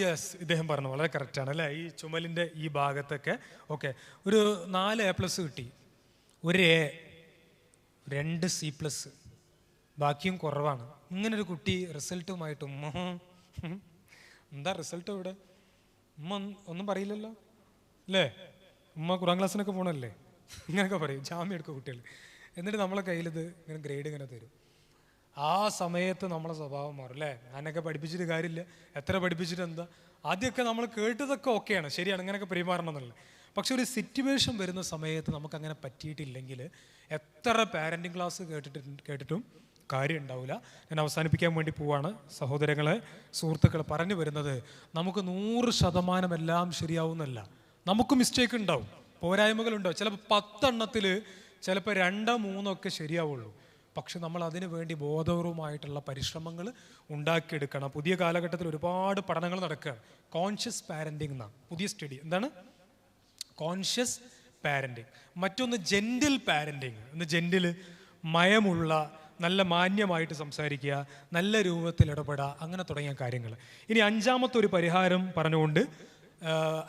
യെസ്, ഇദ്ദേഹം പറഞ്ഞു വളരെ കറക്റ്റാണ് അല്ലേ, ഈ ചുമലിൻ്റെ ഈ ഭാഗത്തൊക്കെ. ഓക്കെ, ഒരു 4 A+ കിട്ടി, ഒരു A, 2 C+, ബാക്കിയും കുറവാണ്. ഇങ്ങനൊരു കുട്ടി റിസൾട്ടുമായിട്ട് എന്താ റിസൾട്ട് ഇവിടെ? ഉമ്മ ഒന്നും പറയില്ലല്ലോ അല്ലേ. ഉമ്മ ഖുറാൻ ക്ലാസ്സിനൊക്കെ പോകണല്ലേ, ഇങ്ങനെയൊക്കെ പറയും, ജാമ്യം എടുക്കുക കുട്ടികൾ. എന്നിട്ട് നമ്മളെ കയ്യിലിത് ഇങ്ങനെ ഗ്രേഡ് ഇങ്ങനെ തരും. ആ സമയത്ത് നമ്മളെ സ്വഭാവം മാറും അല്ലേ. ഞാനൊക്കെ പഠിപ്പിച്ചിട്ട് കാര്യമില്ല, എത്ര പഠിപ്പിച്ചിട്ട് എന്താ. ആദ്യമൊക്കെ നമ്മൾ കേട്ടതൊക്കെ ഓക്കെയാണ്, ശരിയാണ്, ഇങ്ങനെയൊക്കെ പെരുമാറണം എന്നുള്ളത്. പക്ഷെ ഒരു സിറ്റുവേഷൻ വരുന്ന സമയത്ത് നമുക്കങ്ങനെ പറ്റിയിട്ടില്ലെങ്കിൽ എത്ര പാരൻറ്റിങ് ക്ലാസ് കേട്ടിട്ടും കാര്യം ഉണ്ടാവില്ല. ഞാൻ അവസാനിപ്പിക്കാൻ വേണ്ടി പോവാണ്. സഹോദരങ്ങളെ, സുഹൃത്തുക്കളെ, പറഞ്ഞു വരുന്നത് നമുക്ക് 100% എല്ലാം ശരിയാവുന്നല്ല. നമുക്ക് മിസ്റ്റേക്ക് ഉണ്ടാവും, പോരായ്മകളുണ്ടാവും. ചിലപ്പോൾ 10 എണ്ണത്തിൽ ചിലപ്പോൾ 2, 3 ഒക്കെ ശരിയാവുള്ളൂ. പക്ഷെ നമ്മൾ അതിനു വേണ്ടി ബോധപൂർവമായിട്ടുള്ള പരിശ്രമങ്ങൾ ഉണ്ടാക്കിയെടുക്കണം. പുതിയ കാലഘട്ടത്തിൽ ഒരുപാട് പഠനങ്ങൾ നടക്കുകയാണ്. കോൺഷ്യസ് പാരൻറ്റിങ് എന്നാണ് പുതിയ സ്റ്റഡി. എന്താണ് കോൺഷ്യസ് പാരൻറ്റിങ്? മറ്റൊന്ന് ജെന്റിൽ പാരൻറ്റിങ്. ഒന്ന് ജെന്റിൽ, മയമുള്ള, നല്ല മാന്യമായിട്ട് സംസാരിക്കുക, നല്ല രൂപത്തിൽ ഇടപെടുക, അങ്ങനെ തുടങ്ങിയ കാര്യങ്ങൾ. ഇനി 5ാമത്തെ ഒരു പരിഹാരം പറഞ്ഞുകൊണ്ട്,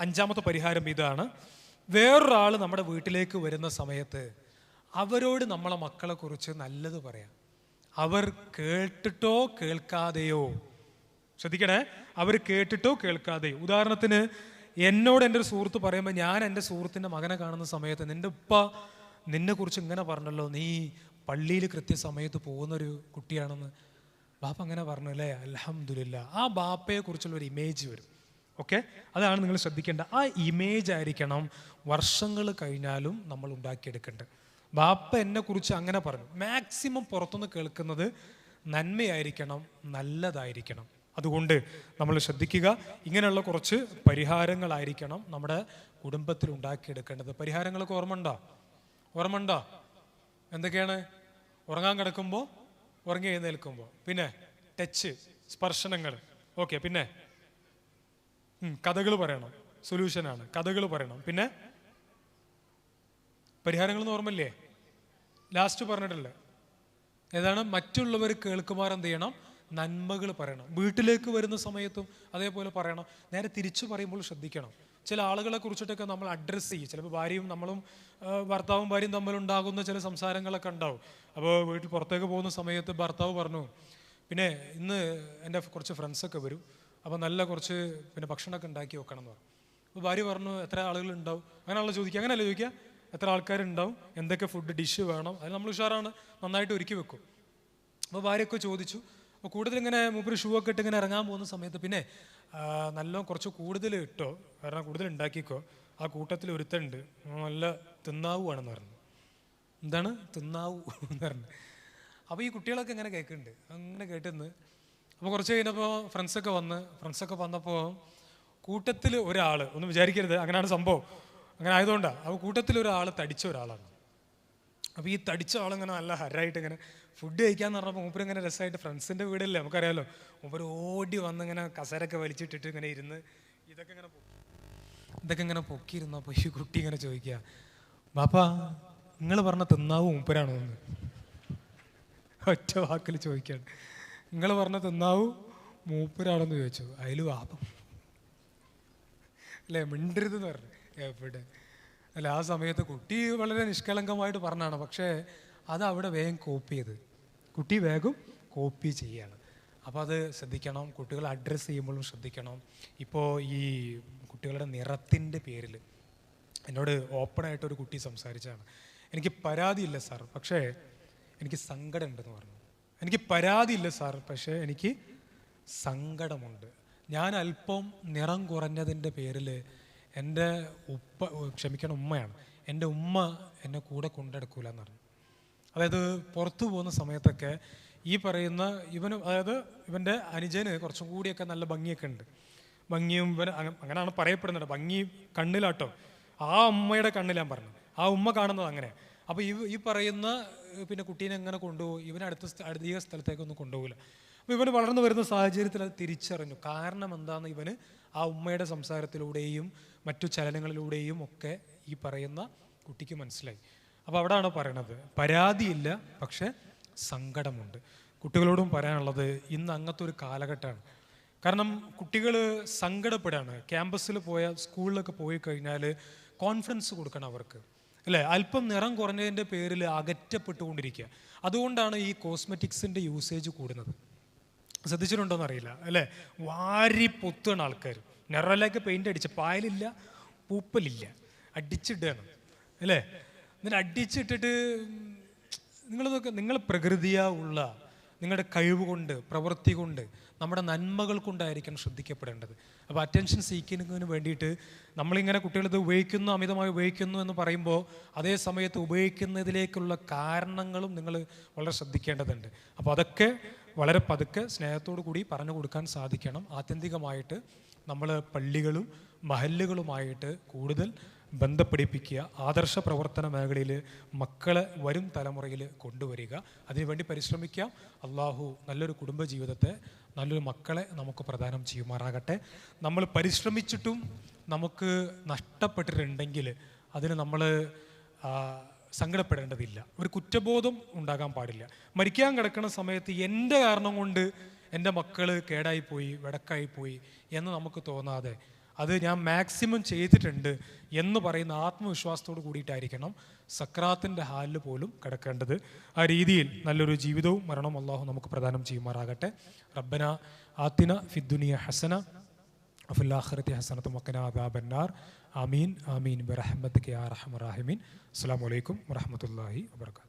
5ാമത്തെ പരിഹാരം ഇതാണ്. വേറൊരാൾ നമ്മുടെ വീട്ടിലേക്ക് വരുന്ന സമയത്ത് അവരോട് നമ്മളെ മക്കളെ കുറിച്ച് നല്ലത് പറയാം. അവർ കേട്ടിട്ടോ കേൾക്കാതെയോ, ശ്രദ്ധിക്കണേ, അവർ കേട്ടിട്ടോ കേൾക്കാതെയോ. ഉദാഹരണത്തിന് എന്നോട് എൻ്റെ ഒരു സുഹൃത്ത് പറയുമ്പോൾ ഞാൻ എൻ്റെ സുഹൃത്തിൻ്റെ മകനെ കാണുന്ന സമയത്ത്, നിൻ്റെ ഉപ്പ നിന്നെ കുറിച്ച് ഇങ്ങനെ പറഞ്ഞല്ലോ, നീ പള്ളിയിൽ കൃത്യസമയത്ത് പോകുന്നൊരു കുട്ടിയാണെന്ന് ബാപ്പ അങ്ങനെ പറഞ്ഞു അല്ലേ, അൽഹംദുലില്ലാ. ആ ബാപ്പയെ കുറിച്ചുള്ള ഒരു ഇമേജ് വരും. ഓക്കെ, അതാണ് നിങ്ങൾ ശ്രദ്ധിക്കേണ്ട. ആ ഇമേജ് ആയിരിക്കണം വർഷങ്ങൾ കഴിഞ്ഞാലും നമ്മൾ ഉണ്ടാക്കിയെടുക്കേണ്ടത്. ബാപ്പ എന്നെ കുറിച്ച് അങ്ങനെ പറഞ്ഞു. മാക്സിമം പുറത്തുനിന്ന് കേൾക്കുന്നത് നന്മയായിരിക്കണം, നല്ലതായിരിക്കണം. അതുകൊണ്ട് നമ്മൾ ശ്രദ്ധിക്കുക. ഇങ്ങനെയുള്ള കുറച്ച് പരിഹാരങ്ങളായിരിക്കണം നമ്മുടെ കുടുംബത്തിൽ ഉണ്ടാക്കിയെടുക്കേണ്ടത്. പരിഹാരങ്ങളൊക്കെ ഓർമ്മണ്ടോ? എന്തൊക്കെയാണ്? ഉറങ്ങാൻ കിടക്കുമ്പോൾ, ഉറങ്ങി എഴുന്നേൽക്കുമ്പോൾ, പിന്നെ ടച്ച്, സ്പർശനങ്ങൾ. ഓക്കെ, പിന്നെ കഥകൾ പറയണം, സൊല്യൂഷനാണ്, കഥകൾ പറയണം. പിന്നെ പരിഹാരങ്ങളെന്ന് ഓർമ്മയില്ലേ? ലാസ്റ്റ് പറഞ്ഞിട്ടല്ലേ, ഏതാണ്? മറ്റുള്ളവർ കേൾക്കുമാർ എന്ത് ചെയ്യണം? നന്മകൾ പറയണം. വീട്ടിലേക്ക് വരുന്ന സമയത്തും അതേപോലെ പറയണം. നേരെ തിരിച്ചു പറയുമ്പോൾ ശ്രദ്ധിക്കണം. ചില ആളുകളെ കുറിച്ചിട്ടൊക്കെ നമ്മൾ അഡ്രസ്സ് ചെയ്യും. ചിലപ്പോൾ ഭർത്താവും ഭാര്യയും തമ്മിലുണ്ടാകുന്ന ചില സംസാരങ്ങളൊക്കെ ഉണ്ടാവും. അപ്പോൾ വീട്ടിൽ പുറത്തേക്ക് പോകുന്ന സമയത്ത് ഭർത്താവ് പറഞ്ഞു, പിന്നെ ഇന്ന് എൻ്റെ കുറച്ച് ഫ്രണ്ട്സൊക്കെ വരും, അപ്പോൾ നല്ല കുറച്ച് ഭക്ഷണമൊക്കെ ഉണ്ടാക്കി വെക്കണം എന്ന് പറഞ്ഞു. അപ്പോൾ ഭാര്യ പറഞ്ഞു, എത്ര ആളുകളുണ്ടാവും? അങ്ങനെയുള്ള ചോദിക്കുക. അങ്ങനെയല്ല ചോദിക്കുക, എത്ര ആൾക്കാരുണ്ടാവും, എന്തൊക്കെ ഫുഡ് ഡിഷ് വേണം, അത് നമ്മൾ ഉഷാറാണ്, നന്നായിട്ട് ഒരുക്കി വെക്കും. അപ്പോൾ ഭാര്യയൊക്കെ ചോദിച്ചു. അപ്പോൾ കൂടുതൽ ഇങ്ങനെ മൂപ്പര് ഷൂ ഒക്കെ ഇട്ട് ഇങ്ങനെ ഇറങ്ങാൻ പോകുന്ന സമയത്ത്, പിന്നെ നല്ല കുറച്ച് കൂടുതൽ ഇട്ടോ, കാരണം കൂടുതൽ ഉണ്ടാക്കിക്കോ, ആ കൂട്ടത്തിൽ ഒരുത്തുണ്ട്, നല്ല തിന്നാവുകയാണെന്ന് പറഞ്ഞു. എന്താണ് തിന്നാവൂ എന്ന് പറഞ്ഞു. അപ്പോൾ ഈ കുട്ടികളൊക്കെ ഇങ്ങനെ കേൾക്കുന്നുണ്ട്, അങ്ങനെ കേട്ടെന്ന്. അപ്പോൾ കുറച്ച് കഴിഞ്ഞപ്പോൾ ഫ്രണ്ട്സൊക്കെ വന്നപ്പോൾ കൂട്ടത്തിൽ ഒരാൾ, ഒന്നും വിചാരിക്കരുത് അങ്ങനെയാണ് സംഭവം, അങ്ങനെ ആയതുകൊണ്ടാണ്. അപ്പോൾ കൂട്ടത്തിൽ ഒരാൾ തടിച്ച ഒരാളാണ്. അപ്പോൾ ഈ തടിച്ച ആളിങ്ങനെ നല്ല ഹരായിട്ട് ഇങ്ങനെ ഫുഡ് കഴിക്കാന്ന് പറഞ്ഞപ്പോൾ മൂപ്പര് ഇങ്ങനെ രസമായിട്ട്, ഫ്രണ്ട്സിൻ്റെ വീടല്ലേ നമുക്കറിയാമല്ലോ, മൂപ്പര് ഓടി വന്ന് ഇങ്ങനെ കസരൊക്കെ വലിച്ചിട്ടിട്ട് ഇങ്ങനെ ഇരുന്ന് ഇതൊക്കെ ഇങ്ങനെ പൊക്കിയിരുന്നപ്പോൾ ഈ കുട്ടി ഇങ്ങനെ ചോദിക്കുക, ബാപ്പാ നിങ്ങൾ പറഞ്ഞ തിന്നാവും മൂപ്പരാണോ എന്ന്. ഒറ്റ വാക്കിൽ ചോദിക്കുകയാണ്, നിങ്ങൾ പറഞ്ഞ തിന്നാവും മൂപ്പരാണെന്ന് ചോദിച്ചു. അതിൽ വാപ്പം അല്ലേ മിണ്ടരുതെന്ന് പറഞ്ഞു. എവിടെ അല്ല, ആ സമയത്ത് കുട്ടി വളരെ നിഷ്കളങ്കമായിട്ട് പറഞ്ഞാണ്, പക്ഷേ അത് അവിടെ വേഗം കുട്ടി വേഗം കോപ്പി ചെയ്യാണ്. അപ്പോൾ അത് ശ്രദ്ധിക്കണം, കുട്ടികൾ അഡ്രസ്സ് ചെയ്യുമ്പോഴും ശ്രദ്ധിക്കണം. ഇപ്പോൾ ഈ കുട്ടികളുടെ നിറത്തിൻ്റെ പേരിൽ എന്നോട് ഓപ്പണായിട്ടൊരു കുട്ടി സംസാരിച്ചാണ്, എനിക്ക് പരാതിയില്ല സാർ, പക്ഷേ എനിക്ക് സങ്കടമുണ്ടെന്ന് പറഞ്ഞു. എനിക്ക് പരാതിയില്ല സാർ, പക്ഷേ എനിക്ക് സങ്കടമുണ്ട്. ഞാൻ അല്പം നിറം കുറഞ്ഞതിൻ്റെ പേരിൽ എൻ്റെ ഉമ്മയാണ്, എൻ്റെ ഉമ്മ എന്നെ കൂടെ കൊണ്ടെടുക്കൂല എന്ന് പറഞ്ഞു. അതായത് പുറത്തു പോകുന്ന സമയത്തൊക്കെ ഈ പറയുന്ന അതായത് ഇവൻ്റെ അനുജന് കുറച്ചും കൂടിയൊക്കെ നല്ല ഭംഗിയൊക്കെ ഉണ്ട്, ഭംഗിയും അങ്ങനെയാണ് പറയപ്പെടുന്നത്, ഭംഗി കണ്ണിലാട്ടോ, ആ ഉമ്മയുടെ കണ്ണിലാൻ പറഞ്ഞു, ആ ഉമ്മ കാണുന്നത് അങ്ങനെ. അപ്പോൾ ഈ പറയുന്ന പിന്നെ കുട്ടീനെ എങ്ങനെ കൊണ്ടുപോകും, ഇവനെ അധിക സ്ഥലത്തേക്കൊന്നും കൊണ്ടുപോകില്ല. അപ്പോൾ ഇവന് വളർന്നു വരുന്ന സാഹചര്യത്തിൽ അത് തിരിച്ചറിഞ്ഞു. കാരണം എന്താണെന്ന് ഇവന് ആ ഉമ്മയുടെ സംസാരത്തിലൂടെയും മറ്റു ചലനങ്ങളിലൂടെയും ഒക്കെ ഈ പറയുന്ന കുട്ടിക്ക് മനസ്സിലായി. അപ്പോൾ അവിടെയാണ് പറയണത്, പരാതിയില്ല പക്ഷെ സങ്കടമുണ്ട്. കുട്ടികളോടും പറയാനുള്ളത് ഇന്ന് അങ്ങനത്തെ ഒരു കാലഘട്ടമാണ്. കാരണം കുട്ടികൾ സങ്കടപ്പെടാണ്. ക്യാമ്പസിൽ സ്കൂളിലൊക്കെ പോയി കഴിഞ്ഞാൽ കോൺഫിഡൻസ് കൊടുക്കണം അവർക്ക്, അല്ലേ? അല്പം നിറം കുറഞ്ഞതിൻ്റെ പേരിൽ അകറ്റപ്പെട്ടുകൊണ്ടിരിക്കുക. അതുകൊണ്ടാണ് ഈ കോസ്മെറ്റിക്സിൻ്റെ യൂസേജ് കൂടുന്നത്. ശ്രദ്ധിച്ചിട്ടുണ്ടോയെന്ന് അറിയില്ല, അല്ലേ? വാരി പൊത്തുകയാണ് ആൾക്കാർ. നിറലേക്ക് പെയിൻ്റ് അടിച്ച് പായലില്ല പൂപ്പലില്ല അടിച്ചിടുകയാണ്, അല്ലേ? എന്നിട്ട് അടിച്ചിട്ടിട്ട് നിങ്ങൾ പ്രകൃതിയുള്ള നിങ്ങളുടെ കഴിവ് കൊണ്ട്, പ്രവൃത്തി കൊണ്ട്, നമ്മുടെ നന്മകൾ കൊണ്ടായിരിക്കണം ശ്രദ്ധിക്കപ്പെടേണ്ടത്. അപ്പോൾ അറ്റൻഷൻ സീക്കിങ്ങിന് വേണ്ടിയിട്ട് നമ്മളിങ്ങനെ കുട്ടികളിത് ഉപയോഗിക്കുന്നു, അമിതമായി ഉപയോഗിക്കുന്നു എന്ന് പറയുമ്പോൾ അതേ സമയത്ത് ഉപയോഗിക്കുന്നതിലേക്കുള്ള കാരണങ്ങളും നിങ്ങൾ വളരെ ശ്രദ്ധിക്കേണ്ടതുണ്ട്. അപ്പോൾ അതൊക്കെ വളരെ പതുക്കെ സ്നേഹത്തോടു കൂടി പറഞ്ഞു കൊടുക്കാൻ സാധിക്കണം. ആത്യന്തികമായിട്ട് നമ്മൾ പള്ളികളും മഹല്ലുകളുമായിട്ട് കൂടുതൽ ബന്ധപ്പെടിപ്പിക്കുക, ആദർശ പ്രവർത്തന മേഖലയിൽ മക്കളെ വരും തലമുറയിൽ കൊണ്ടുവരിക, അതിനുവേണ്ടി പരിശ്രമിക്കാം. അള്ളാഹു നല്ലൊരു കുടുംബജീവിതത്തെ, നല്ലൊരു മക്കളെ നമുക്ക് പ്രദാനം ചെയ്യുമാറാകട്ടെ. നമ്മൾ പരിശ്രമിച്ചിട്ടും നമുക്ക് നഷ്ടപ്പെട്ടിട്ടുണ്ടെങ്കിൽ അതിന് നമ്മൾ സങ്കടപ്പെടേണ്ടതില്ല, ഒരു കുറ്റബോധം ഉണ്ടാകാൻ പാടില്ല. മരിക്കാൻ കിടക്കുന്ന സമയത്ത് എൻ്റെ കാരണം കൊണ്ട് എൻ്റെ മക്കൾ കേടായിപ്പോയി, വെടക്കായിപ്പോയി എന്ന് നമുക്ക് തോന്നാതെ അത് ഞാൻ മാക്സിമം ചെയ്തിട്ടുണ്ട് എന്ന് പറയുന്ന ആത്മവിശ്വാസത്തോട് കൂടിയിട്ടായിരിക്കണം സക്രാത്തിൻ്റെ ഹാലിൽ പോലും കിടക്കേണ്ടത്. ആ രീതിയിൽ നല്ലൊരു ജീവിതവും മരണവും അള്ളാഹു നമുക്ക് പ്രദാനം ചെയ്യുമാറാകട്ടെ. റബ്ബന ആത്തിന ഫിദ്ദുനിയ ഹസന വഫിൽ ആഖിറതി ഹസനത്തും വഖിനാ അദാബന്നാർ. ആമീൻ ആമീൻ ബിറഹ്മതിക യാ അർഹമർ റഹീമീൻ. അസ്സലാമു അലൈക്കും വറഹ്മത്തുള്ളാഹി വബറകാതുഹു.